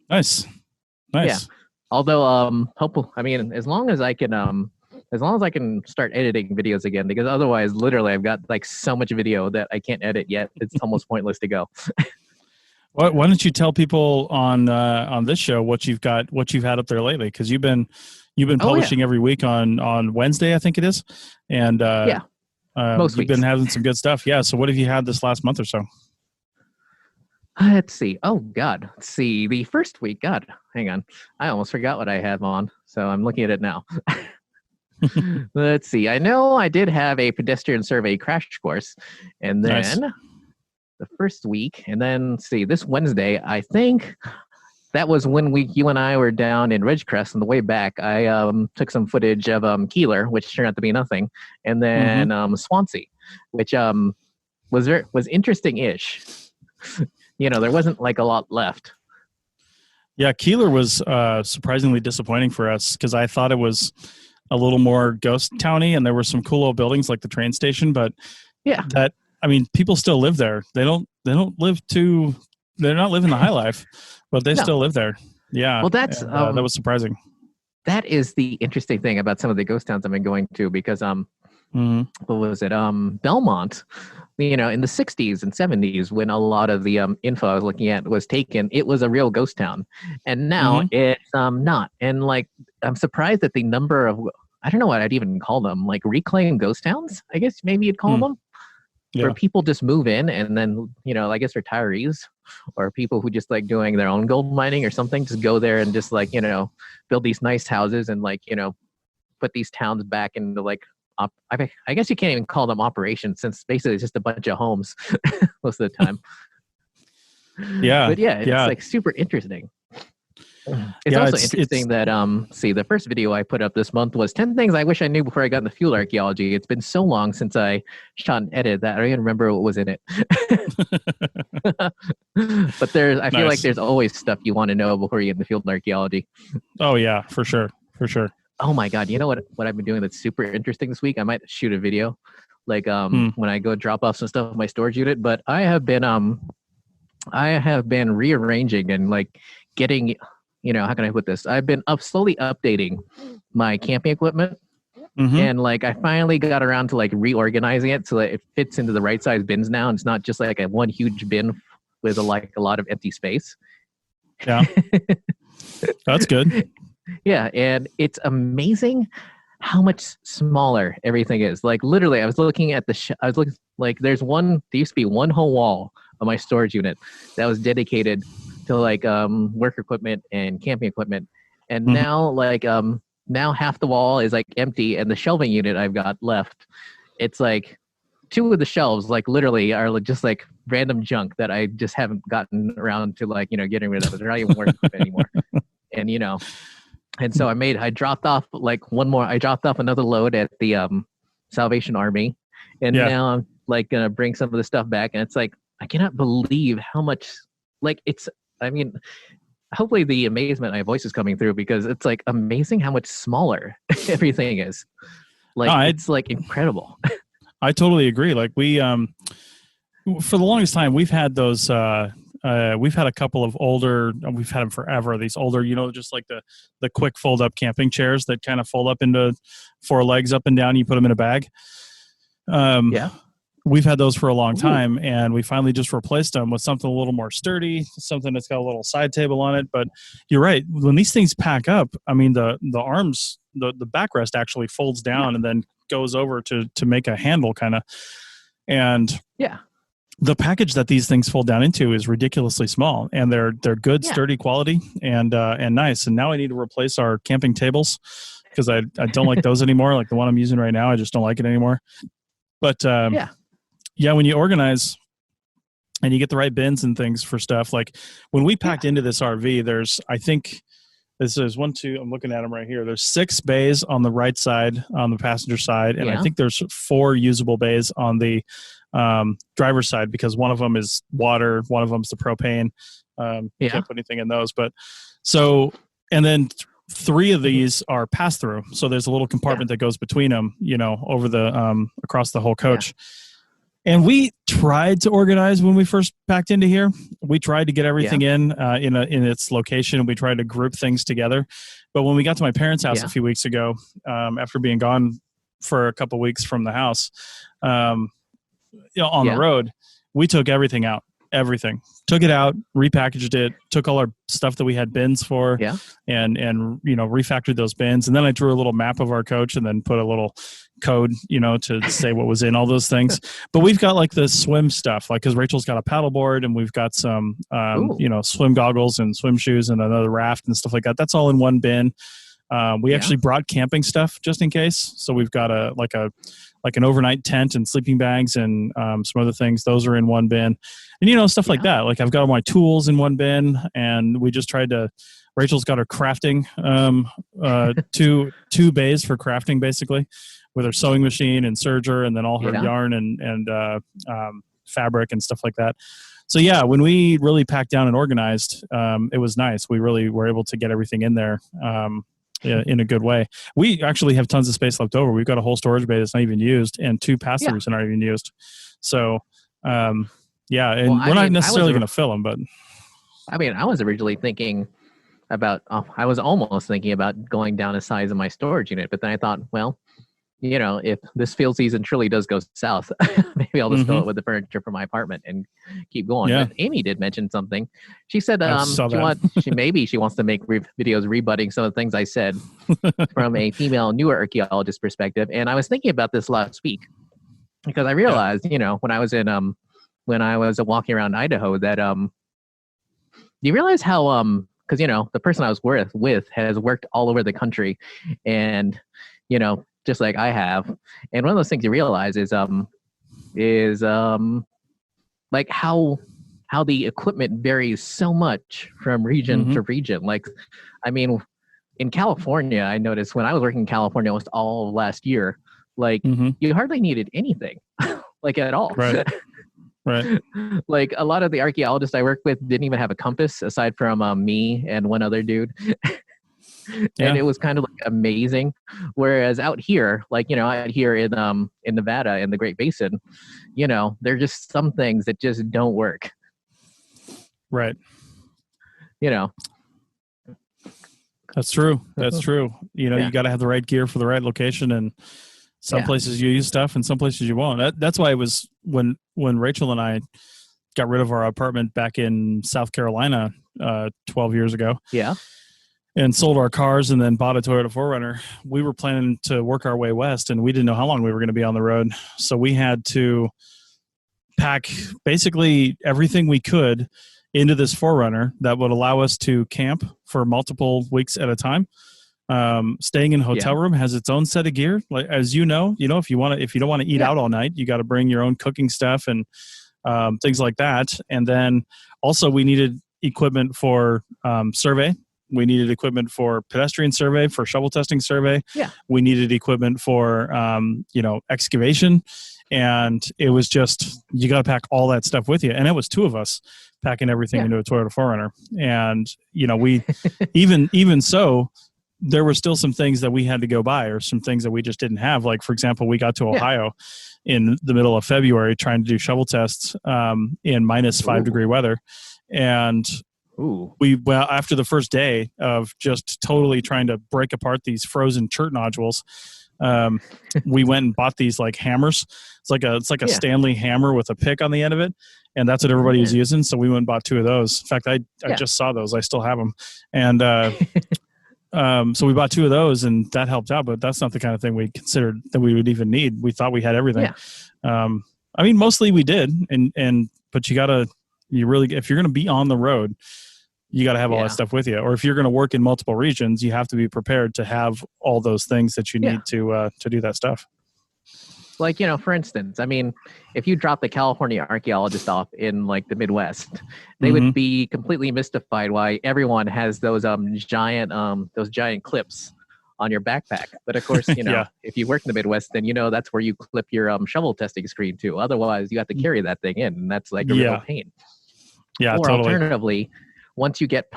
Nice. Yeah. Although, as long as I can start editing videos again, because otherwise, literally, I've got like so much video that I can't edit yet. It's almost pointless to go. Why don't you tell people on this show what you've had up there lately? Because you've been publishing every week on Wednesday, I think it is, and most you've been having some good stuff. Yeah. So what have you had this last month or so? Let's see. Oh God. Let's see. The first week. God, hang on. I almost forgot what I have on, so I'm looking at it now. Let's see. I know I did have a pedestrian survey crash course, and then. Nice. The first week, and then this Wednesday, I think that was when you and I were down in Ridgecrest. On the way back, I took some footage of Keeler, which turned out to be nothing, and then Swansea, which was interesting-ish. There wasn't like a lot left. Yeah, Keeler was surprisingly disappointing for us because I thought it was a little more ghost towny, and there were some cool old buildings like the train station, but people still live there. They're not living the high life, but they still live there. Yeah. Well, that was surprising. That is the interesting thing about some of the ghost towns I've been going to because, what was it? Belmont, in the 60s and 70s when a lot of the info I was looking at was taken, it was a real ghost town. And now it's not. And like, I'm surprised that the number of, I don't know what I'd even call them, like reclaimed ghost towns, I guess maybe you'd call them. Yeah. Where people just move in and then, I guess retirees or people who just like doing their own gold mining or something, just go there and just like, build these nice houses and like, put these towns back into like, I guess you can't even call them operations since basically it's just a bunch of homes most of the time. Yeah. But it's like super interesting. It's also interesting that the first video I put up this month was 10 things I wish I knew before I got into field archaeology. It's been so long since I shot and edited that I don't even remember what was in it. But I feel like there's always stuff you want to know before you get into field archaeology. Oh yeah, for sure. Oh my God, you know what I've been doing that's super interesting this week? I might shoot a video like when I go drop off some stuff in my storage unit, but I have been rearranging and like getting, how can I put this? I've been slowly updating my camping equipment. And like, I finally got around to like reorganizing it so that it fits into the right size bins now. And it's not just like one huge bin with a lot of empty space. Yeah. That's good. Yeah. And it's amazing how much smaller everything is. Like literally I was looking at there used to be one whole wall of my storage unit that was dedicated to like work equipment and camping equipment, and now like now half the wall is like empty, and the shelving unit I've got left, it's like 2 of the shelves like literally are just like random junk that I just haven't gotten around to like getting rid of. They're not even working anymore. And and so I dropped off another load at the Salvation Army, and now I'm like gonna bring some of the stuff back, and it's like I cannot believe how much like it's. I mean, hopefully the amazement in my voice is coming through because it's like amazing how much smaller everything is. Like it's like incredible. I totally agree. Like we, for the longest time, we've had those. We've had a couple of older. We've had them forever. These older, just like the quick fold up camping chairs that kind of fold up into 4 legs up and down. You put them in a bag. Yeah. We've had those for a long time, and we finally just replaced them with something a little more sturdy, something that's got a little side table on it. But you're right. When these things pack up, I mean, the arms, the backrest actually folds down and then goes over to make a handle kind of. And the package that these things fold down into is ridiculously small, and they're good, sturdy quality and nice. And now I need to replace our camping tables because I don't like those anymore. Like the one I'm using right now, I just don't like it anymore. But when you organize and you get the right bins and things for stuff, like when we packed into this RV, there's, I think this is 1, 2, I'm looking at them right here. There's 6 bays on the right side, on the passenger side. And I think there's 4 usable bays on the driver's side, because one of them is water, one of them's the propane. You can't put anything in those, but and then 3 of these are pass through. So there's a little compartment that goes between them, over the, across the whole coach. And we tried to organize when we first packed into here. We tried to get everything in its location. We tried to group things together. But when we got to my parents' house a few weeks ago, after being gone for a couple weeks from the house, on the road, we took everything out. Everything. Took it out, repackaged it, took all our stuff that we had bins for, and refactored those bins. And then I drew a little map of our coach and then put a little code, to say what was in all those things. But we've got like the swim stuff, like because Rachel's got a paddleboard and we've got some, swim goggles and swim shoes and another raft and stuff like that. That's all in one bin. We actually brought camping stuff just in case. So we've got an overnight tent and sleeping bags and some other things. Those are in one bin. And, stuff like that. Like I've got all my tools in one bin, and we just tried to, Rachel's got her crafting, 2 bays for crafting basically, with her sewing machine and serger, and then all her yarn and fabric and stuff like that. So when we really packed down and organized, it was nice. We really were able to get everything in there. In a good way. We actually have tons of space left over. We've got a whole storage bay that's not even used, and 2 pass-throughs that aren't even used. So, we're not necessarily going to fill them, but... I mean, I was originally thinking about... I was almost thinking about going down the size of my storage unit, but then I thought, well, if this field season truly does go south, maybe I'll just fill it with the furniture from my apartment and keep going. Yeah. But Amy did mention something. She said she wants to make videos rebutting some of the things I said from a female newer archaeologist perspective. And I was thinking about this last week because I realized, when I was walking around Idaho, that do you realize how because the person I was with has worked all over the country, and just like I have. And one of those things you realize is like how the equipment varies so much from region to region. Like, I mean, in California, I noticed when I was working in California almost all of last year, like you hardly needed anything like at all. Right. Right. Like a lot of the archaeologists I worked with didn't even have a compass aside from me and one other dude. And it was kind of like amazing. Whereas out here, like, out here in Nevada in the Great Basin, there are just some things that just don't work. Right. That's true. That's true. You got to have the right gear for the right location, and some places you use stuff and some places you won't. That's why it was when Rachel and I got rid of our apartment back in South Carolina 12 years ago. Yeah. And sold our cars and then bought a Toyota 4Runner. We were planning to work our way west, and we didn't know how long we were going to be on the road. So we had to pack basically everything we could into this 4Runner that would allow us to camp for multiple weeks at a time. Staying in a hotel room has its own set of gear. Like, as you know, if you don't want to eat out all night, you got to bring your own cooking stuff and things like that. And then also we needed equipment for survey. We needed equipment for pedestrian survey, for shovel testing survey. Yeah. We needed equipment for, excavation. And it was just, you got to pack all that stuff with you. And it was 2 of us packing everything into a Toyota 4Runner. And, we, even so, there were still some things that we had to go buy, or some things that we just didn't have. Like, for example, we got to Ohio in the middle of February trying to do shovel tests in minus 5 degree weather. And after the first day of just totally trying to break apart these frozen chert nodules, we went and bought these like hammers. It's like a Stanley hammer with a pick on the end of it. And that's what everybody was using. So we went and bought 2 of those. In fact, I just saw those. I still have them. And so we bought 2 of those, and that helped out. But that's not the kind of thing we considered that we would even need. We thought we had everything. Yeah. I mean, mostly we did. But if you're going to be on the road, you got to have all that stuff with you. Or if you're going to work in multiple regions, you have to be prepared to have all those things that you need to do that stuff. Like, for instance, I mean, if you drop the California archaeologist off in like the Midwest, they would be completely mystified why everyone has those giant clips on your backpack. But of course, if you work in the Midwest, then that's where you clip your shovel testing screen to. Otherwise, you have to carry that thing in, and that's like a real pain. Yeah, or totally. Alternatively, once you get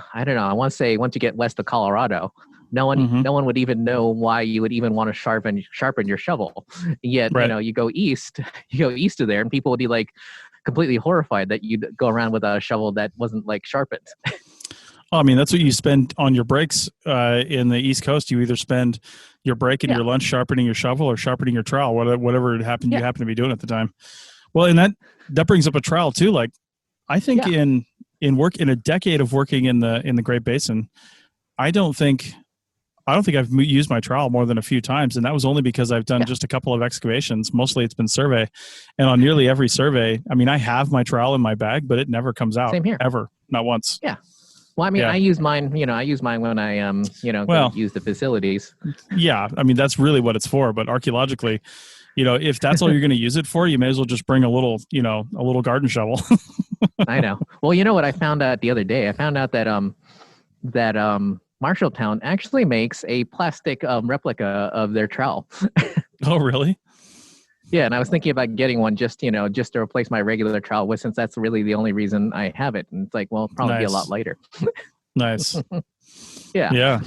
west of Colorado, no one would even know why you would even want to sharpen your shovel. Yet, you go east of there, and people would be like completely horrified that you'd go around with a shovel that wasn't like sharpened. I mean, that's what you spend on your breaks in the East Coast. You either spend your break and your lunch sharpening your shovel or sharpening your trowel, whatever you happen to be doing at the time. Well, and that brings up a trowel too. Like, I think in a decade of working in the Great Basin, I don't think I've used my trowel more than a few times, and that was only because I've done just a couple of excavations. Mostly it's been survey, and on nearly every survey, I mean, I have my trowel in my bag, but it never comes out. Same here. Ever, not once. Yeah. Well, I mean, I use mine. I use mine when I go use the facilities. Yeah, I mean, that's really what it's for. But archaeologically, if that's all you're going to use it for, you may as well just bring a little garden shovel. I know. Well, you know what I found out the other day? I found out that Marshalltown actually makes a plastic replica of their trowel. Oh, really? Yeah, and I was thinking about getting one just to replace my regular trowel with, since that's really the only reason I have it. And it's like, well, it'll probably be a lot later. Nice. Yeah.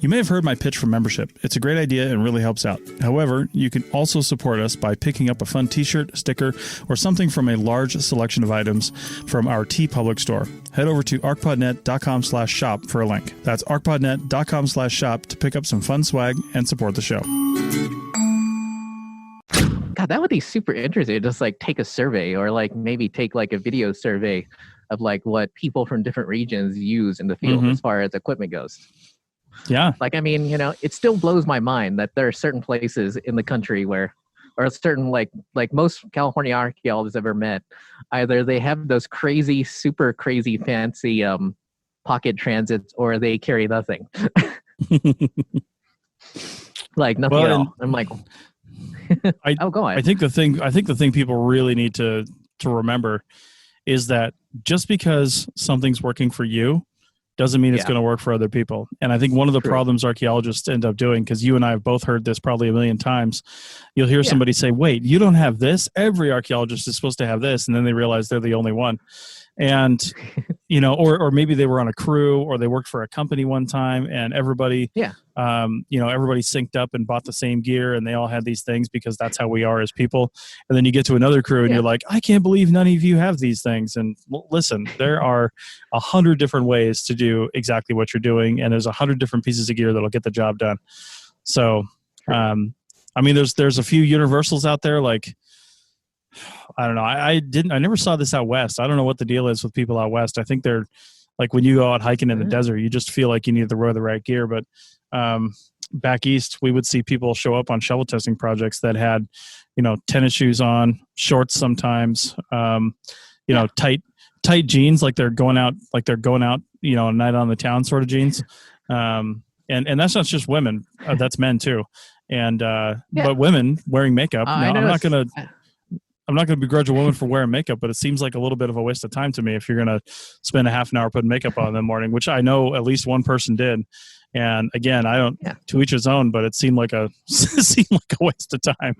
You may have heard my pitch for membership. It's a great idea and really helps out. However, you can also support us by picking up a fun t-shirt, sticker, or something from a large selection of items from our TeePublic store. Head over to arcpodnet.com/shop for a link. That's arcpodnet.com/shop to pick up some fun swag and support the show. God, that would be super interesting. Just like take a survey, or like maybe take like a video survey of like what people from different regions use in the field as far as equipment goes. Yeah. Like, I mean, it still blows my mind that there are certain places in the country where, or certain like most California archaeologists I've ever met, either they have those crazy, super crazy fancy pocket transits, or they carry nothing. Like nothing at all. I'm like, go on. I think the thing people really need to remember is that just because something's working for you doesn't mean it's going to work for other people. And I think one of the problems archaeologists end up doing, because you and I have both heard this probably a million times, you'll hear somebody say, wait, you don't have this? Every archaeologist is supposed to have this. And then they realize they're the only one. And, or maybe they were on a crew, or they worked for a company one time, and everybody, everybody synced up and bought the same gear, and they all had these things because that's how we are as people. And then you get to another crew and you're like, I can't believe none of you have these things. And listen, there are 100 different ways to do exactly what you're doing. And there's 100 different pieces of gear that'll get the job done. So, I mean, there's a few universals out there. Like, I don't know. I never saw this out west. I don't know what the deal is with people out west. I think they're like, when you go out hiking in the desert, you just feel like you need to wear the right gear. But back east, we would see people show up on shovel testing projects that had, tennis shoes on, shorts sometimes, tight jeans, like they're going out, a night on the town sort of jeans. And that's not just women, that's men too. And but women wearing makeup. I'm not going to begrudge a woman for wearing makeup, but it seems like a little bit of a waste of time to me if you're going to spend a half an hour putting makeup on in the morning, which I know at least one person did. And again, I don't, to each his own, but it seemed like a waste of time.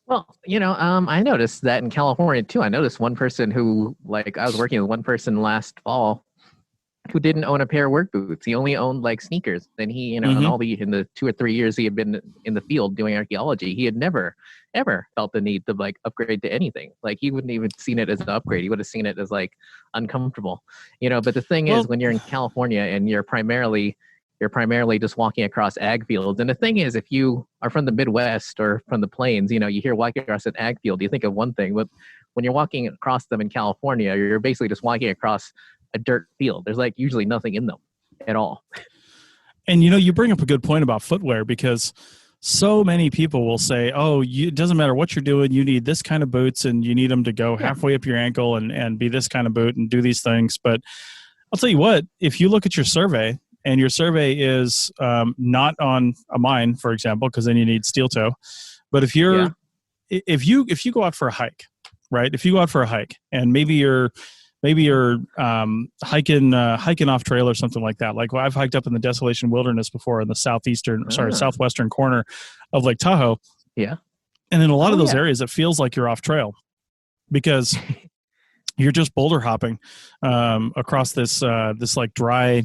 Well, I noticed that in California too. I noticed one person who, like, I was working with one person last fall, who didn't own a pair of work boots. He only owned like sneakers. And he, in the 2 or 3 years he had been in the field doing archaeology, he had never ever felt the need to like upgrade to anything. Like he wouldn't even seen it as an upgrade. He would have seen it as like uncomfortable, but the thing is, when you're in California and you're primarily just walking across ag fields. And the thing is, if you are from the Midwest or from the plains, you hear walking across an ag field, you think of one thing, but when you're walking across them in California, you're basically just walking across a dirt field. There's like usually nothing in them at all. And you bring up a good point about footwear, because so many people will say, oh, it doesn't matter what you're doing, you need this kind of boots and you need them to go halfway up your ankle and be this kind of boot and do these things. But I'll tell you what, if you look at your survey, and your survey is not on a mine, for example, because then you need steel toe. But if you go out for a hike, right? If you go out for a hike and maybe you're hiking off trail or something like that. Like I've hiked up in the Desolation Wilderness before in the southwestern corner of Lake Tahoe. Yeah. And in a lot of those areas, it feels like you're off trail because you're just boulder hopping across this like dry.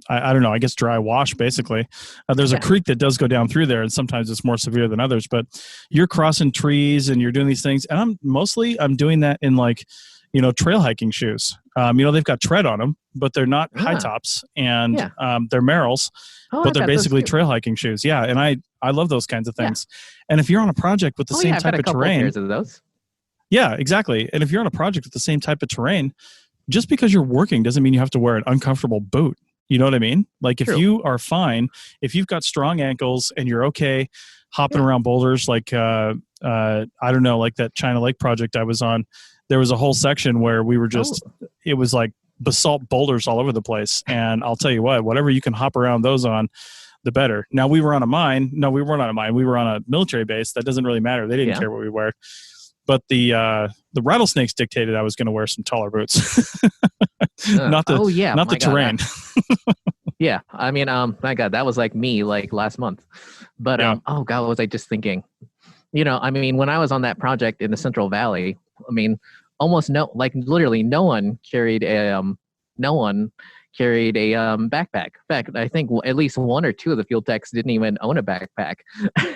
I don't know, I guess dry wash, basically. There's a creek that does go down through there, and sometimes it's more severe than others, but you're crossing trees and you're doing these things. And I'm doing that in like, trail hiking shoes. They've got tread on them, but they're not high tops, and they're Merrells, but they're basically trail hiking shoes. Yeah. And I love those kinds of things. And if you're on a project with the same type of terrain, pairs of those. Yeah, exactly. And if you're on a project with the same type of terrain, just because you're working doesn't mean you have to wear an uncomfortable boot. You know what I mean? Like if you are fine, if you've got strong ankles and you're okay hopping around boulders, like, I don't know, like that China Lake project I was on, there was a whole section where we were it was like basalt boulders all over the place. And I'll tell you what, whatever you can hop around those on, the better. Now we were on a mine. No, we weren't on a mine. We were on a military base. That doesn't really matter. They didn't care what we wear. But the rattlesnakes dictated I was going to wear some taller boots. Not the terrain. Yeah. I mean, my God, that was like me like last month. But, oh God, what was I just thinking? I mean, when I was on that project in the Central Valley, I mean, literally no one carried a backpack. In fact, I think at least one or two of the field techs didn't even own a backpack,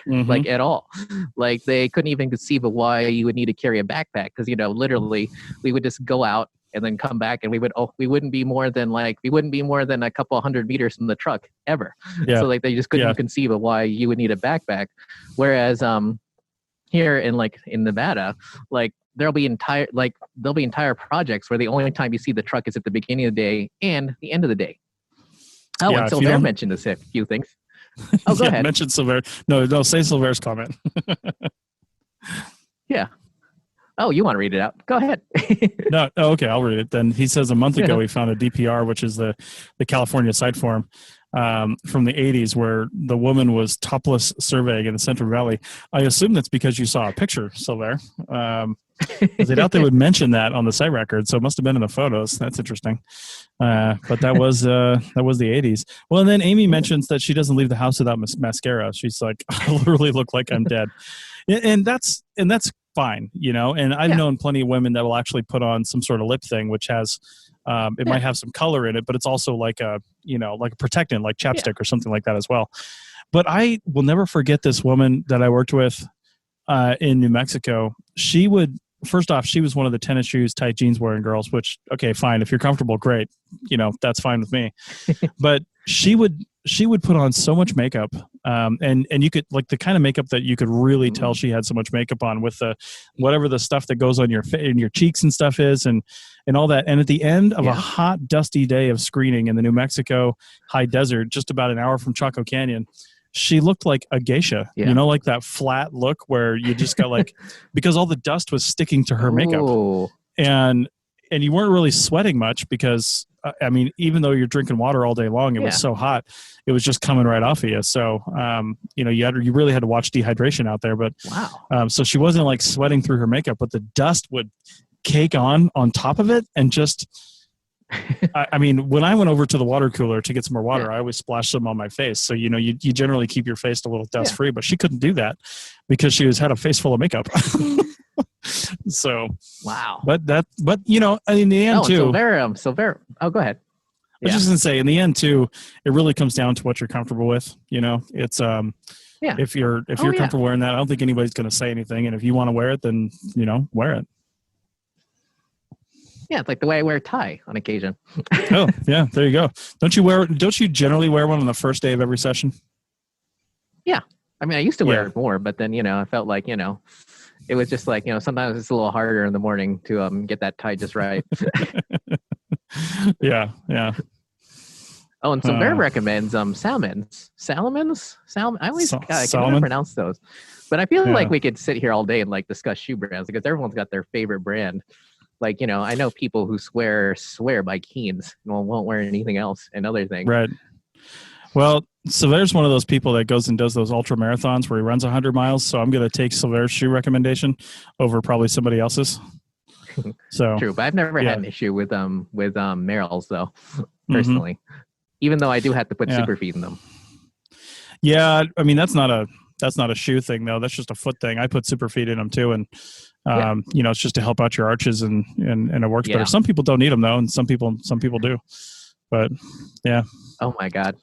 like at all. Like they couldn't even conceive of why you would need to carry a backpack, because literally we would just go out and then come back, and we wouldn't be more than a couple hundred meters from the truck ever. Yeah. So like they just couldn't conceive of why you would need a backpack. Whereas here in Nevada, like there'll be entire projects where the only time you see the truck is at the beginning of the day and the end of the day. Oh, and Silver mentioned a few things. Oh, go ahead. Mention Silver. No, say Silver's comment. Yeah. Oh, you want to read it out? Go ahead. No, okay, I'll read it then. He says a month ago he found a DPR, which is the California site form from the 80s, where the woman was topless surveying in the Central Valley. I assume that's because you saw a picture, Silver. I doubt they would mention that on the site record, so it must have been in the photos. That's interesting. But that was the 80s. Well, and then Amy mentions that she doesn't leave the house without mascara. She's like, I literally look like I'm dead. And that's fine, and I've known plenty of women that will actually put on some sort of lip thing, which has it might have some color in it, but it's also like a protectant, like chapstick or something like that as well. But I will never forget this woman that I worked with in New Mexico. First off, she was one of the tennis shoes, tight jeans wearing girls, which, okay, fine. If you're comfortable, great. That's fine with me. But she would put on so much makeup, and you could, like, the kind of makeup that you could really tell she had so much makeup on, with whatever the stuff that goes on your cheeks and stuff is, and all that. And at the end of a hot, dusty day of screening in the New Mexico high desert, just about an hour from Chaco Canyon, she looked like a geisha, like that flat look where you just got like, because all the dust was sticking to her makeup, and you weren't really sweating much because, I mean, even though you're drinking water all day long, it was so hot, it was just coming right off of you. So, you really had to watch dehydration out there. But so she wasn't like sweating through her makeup, but the dust would cake on top of it, and just. I mean, when I went over to the water cooler to get some more water, I always splashed some on my face. So, you generally keep your face a little dust free, but she couldn't do that because she had a face full of makeup. So, wow. But in the end too. Silver. Oh, go ahead. was just gonna say, in the end too, it really comes down to what you're comfortable with. It's if you're comfortable wearing that, I don't think anybody's gonna say anything. And if you want to wear it, then wear it. Yeah, it's like the way I wear a tie on occasion. Oh, yeah, there you go. Don't you generally wear one on the first day of every session? Yeah. I mean, I used to wear it more, but then, I felt like, it was just like, sometimes it's a little harder in the morning to get that tie just right. Yeah. Oh, and Silver recommends Salmons. I always I can never pronounce those. But I feel like we could sit here all day and like discuss shoe brands because everyone's got their favorite brand. Like, I know people who swear by Keens and won't wear anything else and other things. Right. Well, Silver's one of those people that goes and does those ultra marathons where he runs 100 miles. So I'm going to take Silver's shoe recommendation over probably somebody else's. So true, but I've never had an issue with Merrell's though, personally. Even though I do have to put super feet in them. Yeah, I mean that's not a shoe thing though. That's just a foot thing. I put super feet in them too, and it's just to help out your arches and it works better. Some people don't need them though, and some people do. But yeah. Oh my God.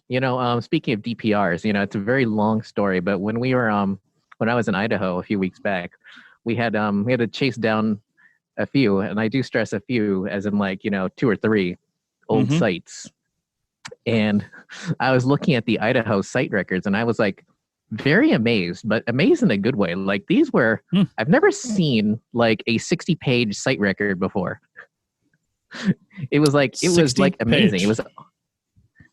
Speaking of DPRs, it's a very long story, but when we were when I was in Idaho a few weeks back, we had to chase down a few, and I do stress a few as in like, 2 or 3 old sites. And I was looking at the Idaho site records and I was like very amazed, but amazed in a good way. Like these were, I've never seen like a 60-page site record before. It was like amazing. It was,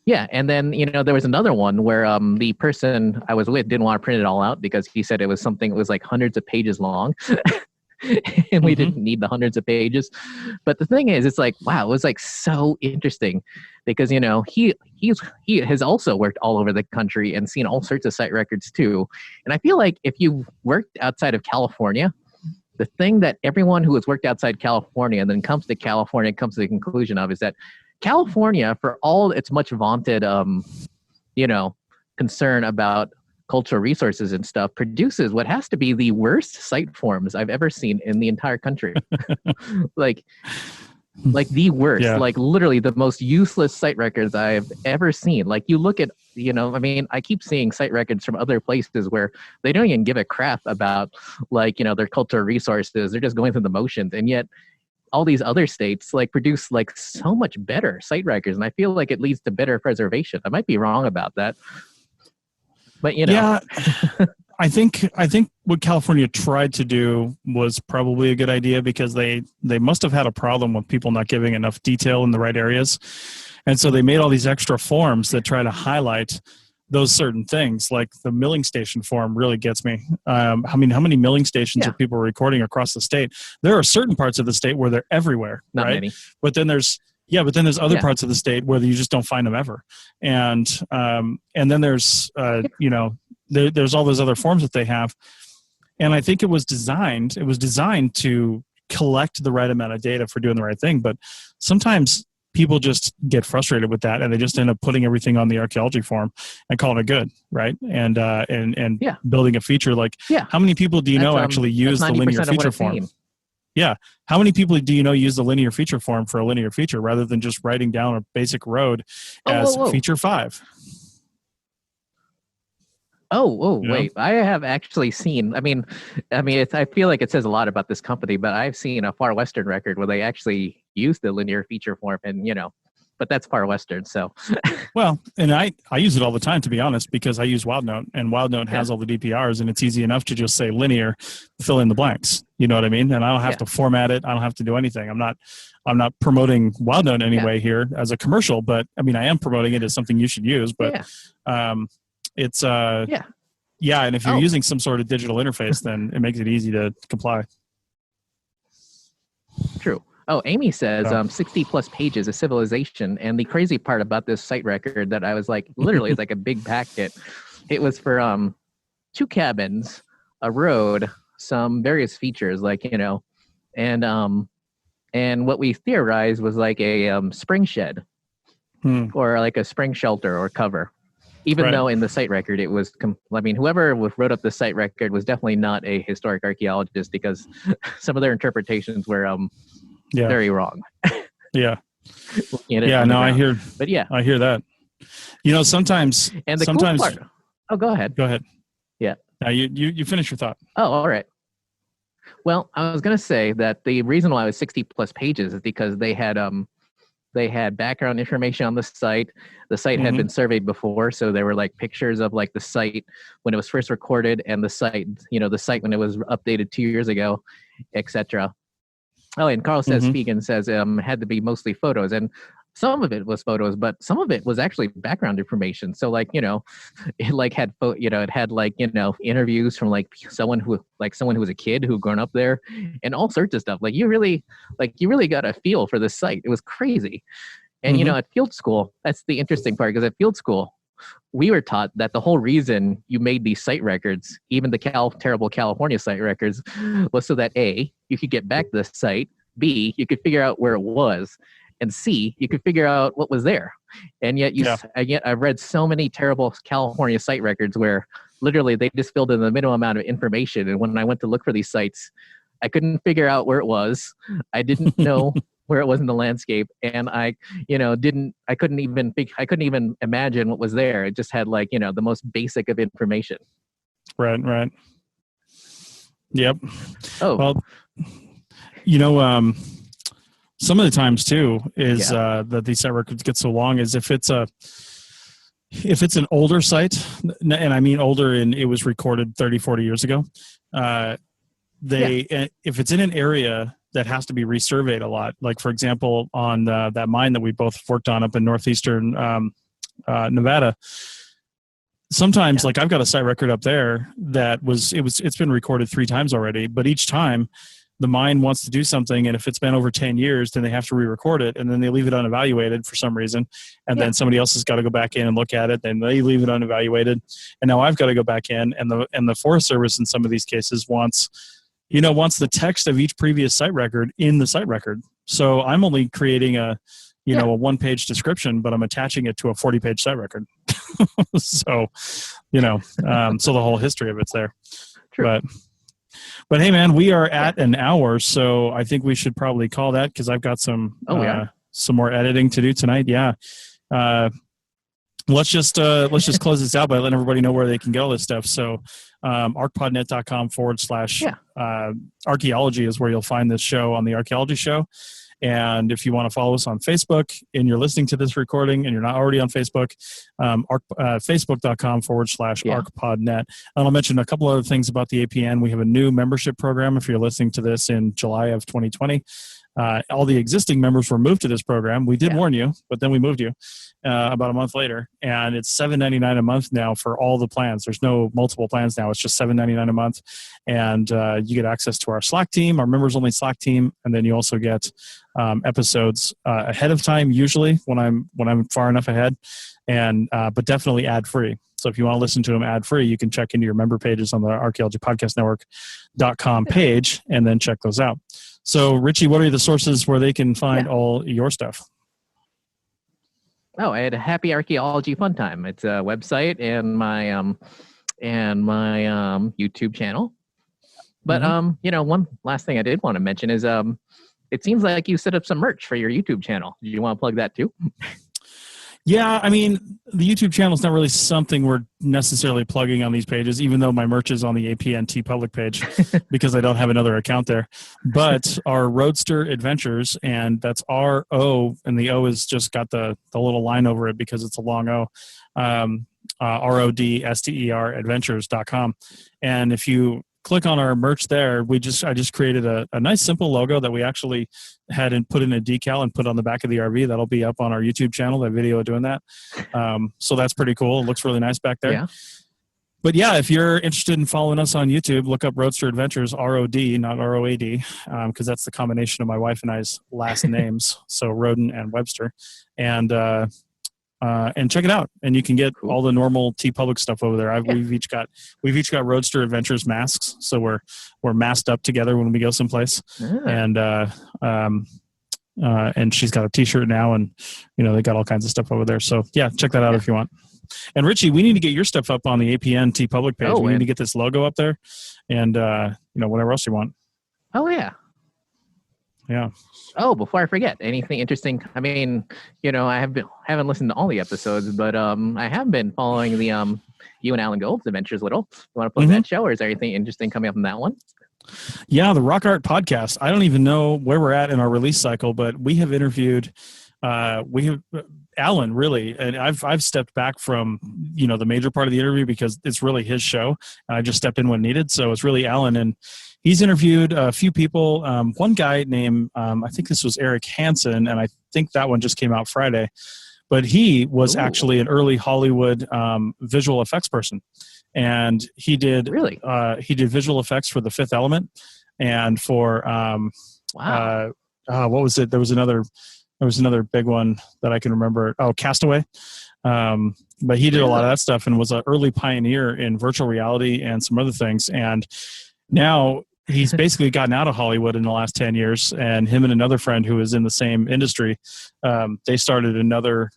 and then, there was another one where the person I was with didn't want to print it all out because he said it was like hundreds of pages long. And we didn't need the hundreds of pages. But the thing is, it's like, wow, it was like so interesting because, he has also worked all over the country and seen all sorts of site records too. And I feel like if you worked outside of California, the thing that everyone who has worked outside California and then comes to California comes to the conclusion of is that California, for all its much vaunted, concern about cultural resources and stuff, produces what has to be the worst site forms I've ever seen in the entire country. like the worst, like literally the most useless site records I've ever seen. Like you look at, I keep seeing site records from other places where they don't even give a crap about like, their cultural resources. They're just going through the motions. And yet all these other states like produce like so much better site records. And I feel like it leads to better preservation. I might be wrong about that. But I think what California tried to do was probably a good idea because they must have had a problem with people not giving enough detail in the right areas. And so they made all these extra forms that try to highlight those certain things. Like the milling station form really gets me. How many milling stations are people recording across the state? There are certain parts of the state where they're everywhere, not right? Many. But then there's other parts of the state where you just don't find them ever. And then there's, there's all those other forms that they have. And I think it was designed to collect the right amount of data for doing the right thing. But sometimes people just get frustrated with that and they just end up putting everything on the archaeology form and calling it good. Right. And building a feature like, how many people do you know actually use the linear feature form? Yeah. How many people do you know use the linear feature form for a linear feature rather than just writing down a basic road as feature 5? Wait. I have actually seen, I feel like it says a lot about this company, but I've seen a Far Western record where they actually use the linear feature form and, but that's Far Western. So, well, and I use it all the time, to be honest, because I use WildNote and WildNote has all the DPRs and it's easy enough to just say linear, fill in the blanks. You know what I mean? And I don't have to format it. I don't have to do anything. I'm not promoting WildNote in any way here as a commercial, but I am promoting it as something you should use, but, it's and if you're using some sort of digital interface, then it makes it easy to comply. True. Oh, Amy says 60 plus pages of civilization. And the crazy part about this site record that I was like, literally it's like a big packet. It was for 2 cabins, a road, some various features and what we theorized was like a spring shed or like a spring shelter or cover. Even though in the site record it was, whoever wrote up the site record was definitely not a historic archaeologist because some of their interpretations were very wrong. Yeah. Yeah, no, I hear. But yeah, I hear that. Sometimes. And the sometimes. cool part. Oh, go ahead. Go ahead. Yeah. You finish your thought. Oh, all right. Well, I was going to say that the reason why it was 60 plus pages is because they had background information on the site. The site had been surveyed before, so there were like pictures of like the site when it was first recorded and the site when it was updated 2 years ago, etc. Oh, and Carl says Spigen says had to be mostly photos, and some of it was photos, but some of it was actually background information. So like it like had it had like interviews from like someone who was a kid who grown up there, and all sorts of stuff. Like you really got a feel for the site. It was crazy. And at field school, that's the interesting part, because at field school we were taught that the whole reason you made these site records, even the terrible California site records, was so that A, you could get back the site, B, you could figure out where it was, and C, you could figure out what was there. And yet I've read so many terrible California site records where literally they just filled in the minimum amount of information. And when I went to look for these sites, I couldn't figure out where it was. I didn't know where it was in the landscape, and I couldn't even imagine what was there. It just had like the most basic of information. Right. Yep. Oh, well, some of the times too is that these site records get so long is if it's an older site, and I mean older, and it was recorded 30, 40 years ago, if it's in an area that has to be resurveyed a lot, like for example on that mine that we both worked on up in northeastern Nevada, sometimes like I've got a site record up there that it's been recorded 3 times already, but each time the mine wants to do something, and if it's been over 10 years, then they have to re-record it, and then they leave it unevaluated for some reason, and then somebody else has got to go back in and look at it, then they leave it unevaluated, and now I've got to go back in, and the Forest Service in some of these cases wants the text of each previous site record in the site record. So I'm only creating a 1-page description, but I'm attaching it to a 40-page site record. So, so the whole history of it's there. True. But hey, man, we are at an hour, so I think we should probably call that, because I've got some more editing to do tonight. Yeah. Let's just close this out by letting everybody know where they can get all this stuff. So arcpodnet.com/archaeology is where you'll find this show on the Archaeology Show. And if you want to follow us on Facebook and you're listening to this recording and you're not already on Facebook, facebook.com/arcpodnet. And I'll mention a couple other things about the APN. We have a new membership program if you're listening to this in July of 2020. All the existing members were moved to this program. We did warn you, but then we moved you about a month later. And it's $7.99 a month now for all the plans. There's no multiple plans now. It's just $7.99 a month. And you get access to our Slack team, our members-only Slack team. And then you also get episodes ahead of time, usually when I'm far enough ahead, and but definitely ad-free. So if you want to listen to them ad-free, you can check into your member pages on the Archaeology Podcast Network.com page and then check those out. So, Richie, what are the sources where they can find all your stuff? Oh, I had a Happy Archaeology Fun Time. It's a website and my YouTube channel. But one last thing I did want to mention is it seems like you set up some merch for your YouTube channel. Do you want to plug that too? Yeah, I mean, the YouTube channel is not really something we're necessarily plugging on these pages, even though my merch is on the APNT public page because I don't have another account there. But our Roadster Adventures, and that's R-O, and the O is just got the little line over it because it's a long O, RODSTER Adventures.com. And if you click on our merch there, I just created a nice simple logo that we actually had and put in a decal and put on the back of the RV. That'll be up on our YouTube channel, that video of doing that. So that's pretty cool. It looks really nice back there. Yeah. But yeah, if you're interested in following us on YouTube, look up Roadster Adventures, R-O-D, not R-O-A-D, because that's the combination of my wife and I's last names. So Roden and Webster. And check it out, and you can get all the normal TeePublic stuff over there. We've each got Roadster Adventures masks, so we're masked up together when we go someplace. And she's got a T-shirt now, and they got all kinds of stuff over there. So yeah, check that out if you want. And Richie, we need to get your stuff up on the APN TeePublic page. We need to get this logo up there, and whatever else you want. Oh yeah. Yeah. Oh, before I forget, anything interesting? I mean, I haven't listened to all the episodes, but I have been following the you and Alan Gold's adventures a little. You want to plug that show, or is there anything interesting coming up in that one? Yeah, the Rock Art podcast. I don't even know where we're at in our release cycle, but we have interviewed Alan, really, and I've stepped back from the major part of the interview because it's really his show. I just stepped in when needed, so it's really Alan, and he's interviewed a few people. One guy named I think this was Eric Hansen, and I think that one just came out Friday. But he was actually an early Hollywood visual effects person, and he did visual effects for The Fifth Element, and for what was it? There was another big one that I can remember. Oh, Castaway. But he did a lot of that stuff and was an early pioneer in virtual reality and some other things. And now he's basically gotten out of Hollywood in the last 10 years. And him and another friend who is in the same industry, they started another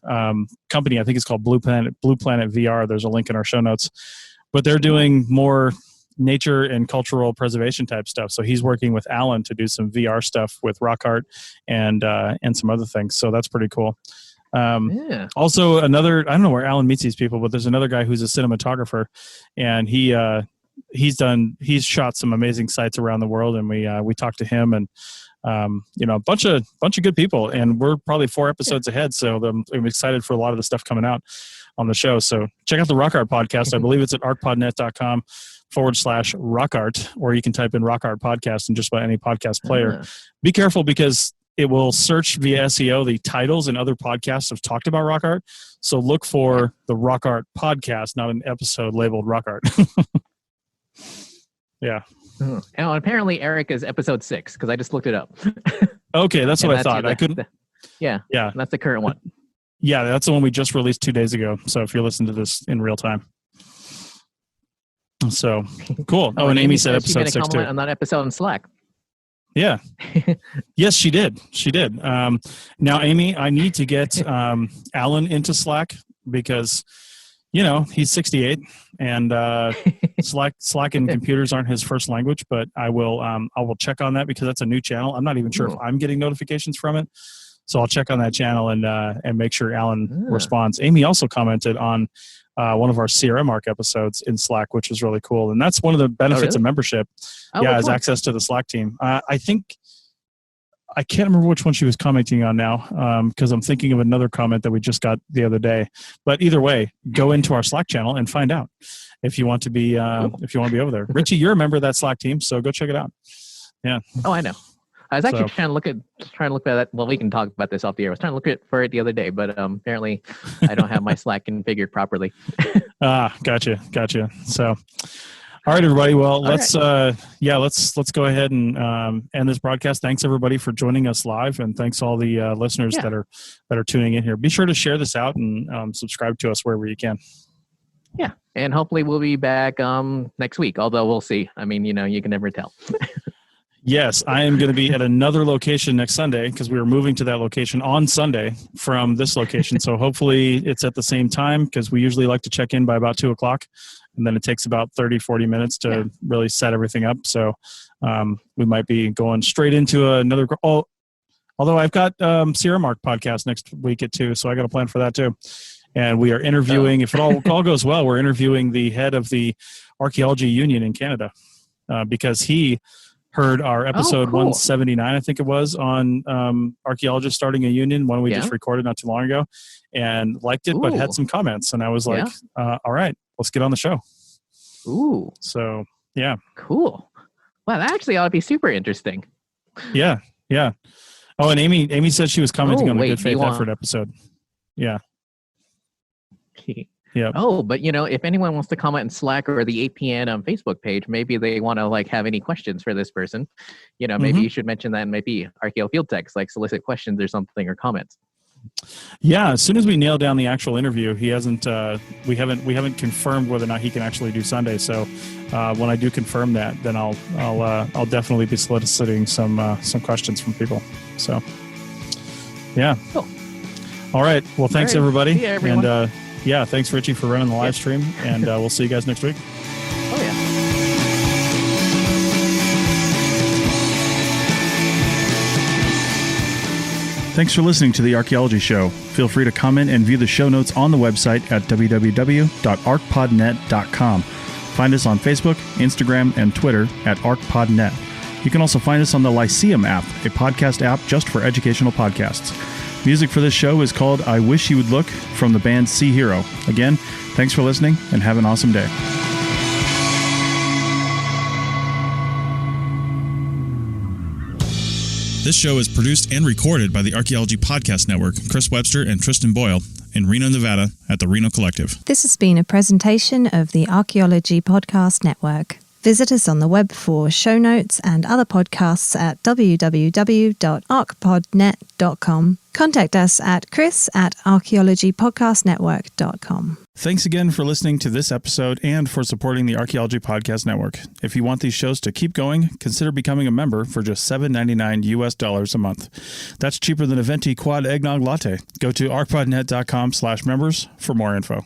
company. I think it's called Blue Planet VR. There's a link in our show notes. But they're doing more nature and cultural preservation type stuff. So he's working with Alan to do some VR stuff with rock art and some other things. So that's pretty cool. Also another, I don't know where Alan meets these people, but there's another guy who's a cinematographer, and he's shot some amazing sites around the world. And we talked to him and, a bunch of good people, and we're probably 4 episodes ahead. So I'm excited for a lot of the stuff coming out on the show. So check out the Rock Art podcast. I believe it's at arcpodnet.com/rockart, or you can type in Rock Art podcast in just about any podcast player. Be careful because it will search via SEO the titles, and other podcasts have talked about rock art. So look for the Rock Art podcast, not an episode labeled Rock Art. Yeah. And apparently Eric is episode 6 because I just looked it up. Okay, that's what I thought. I couldn't. Yeah. That's the current one. Yeah, that's the one we just released 2 days ago. So if you're listening to this in real time. So cool. Oh, and Amy said episode 6 too. On that episode in Slack. Yeah. Yes, she did. Now, Amy, I need to get Alan into Slack because, he's 68 and Slack and computers aren't his first language, but I will check on that because that's a new channel. I'm not even sure if I'm getting notifications from it. So I'll check on that channel and make sure Alan responds. Amy also commented on one of our CRM Arc episodes in Slack, which is really cool. And that's one of the benefits of membership. Is access to the Slack team. I think, I can't remember which one she was commenting on now because I'm thinking of another comment that we just got the other day. But either way, go into our Slack channel and find out if you want to be over there. Richie, you're a member of that Slack team, so go check it out. Yeah. Oh, I know. I was actually trying to look at that. Well, we can talk about this off the air. I was trying to look for it the other day, but apparently I don't have my Slack configured properly. Gotcha. So, all right, everybody. Well, let's go ahead and end this broadcast. Thanks everybody for joining us live, and thanks all the listeners that are tuning in here. Be sure to share this out and subscribe to us wherever you can. Yeah, and hopefully we'll be back next week. Although we'll see. I mean, you can never tell. Yes, I am going to be at another location next Sunday because we are moving to that location on Sunday from this location. So hopefully it's at the same time because we usually like to check in by about 2:00. And then it takes about 30-40 minutes to really set everything up. So we might be going straight into another. Although I've got CRM Arc podcast next week at 2, so I got a plan for that too. And we are interviewing, if it all goes well, we're interviewing the head of the Archaeology Union in Canada because he heard our episode 179, I think it was, on archaeologists starting a union, one we just recorded not too long ago, and liked it, but had some comments. And I was like, all right, let's get on the show. Ooh. So, yeah. Cool. Wow, that actually ought to be super interesting. Yeah. Oh, and Amy said she was commenting on the Good Faith Effort episode. Yeah. Yeah. Oh, but if anyone wants to comment in Slack or the APN Facebook page, maybe they want to have any questions for this person. Maybe you should mention that in maybe Archeo Field Techs, solicit questions or something or comments. Yeah, as soon as we nail down the actual interview, he hasn't. We haven't confirmed whether or not he can actually do Sunday. So when I do confirm that, then I'll definitely be soliciting some questions from people. So yeah. Cool. All right. Well, thanks everybody. See you, everyone. And thanks Richie for running the live stream, and we'll see you guys next week. Oh yeah. Thanks for listening to The Archaeology Show. Feel free to comment and view the show notes on the website at www.arcpodnet.com. Find us on Facebook, Instagram, and Twitter at ArcPodNet. You can also find us on the Lyceum app, a podcast app just for educational podcasts. Music for this show is called I Wish You Would Look from the band Sea Hero. Again, thanks for listening and have an awesome day. This show is produced and recorded by the Archaeology Podcast Network, Chris Webster and Tristan Boyle, in Reno, Nevada, at the Reno Collective. This has been a presentation of the Archaeology Podcast Network. Visit us on the web for show notes and other podcasts at www.arcpodnet.com. Contact us at chris@archaeologypodcastnetwork.com. Thanks again for listening to this episode and for supporting the Archaeology Podcast Network. If you want these shows to keep going, consider becoming a member for just $7.99 US a month. That's cheaper than a venti quad eggnog latte. Go to arcpodnet.com/members for more info.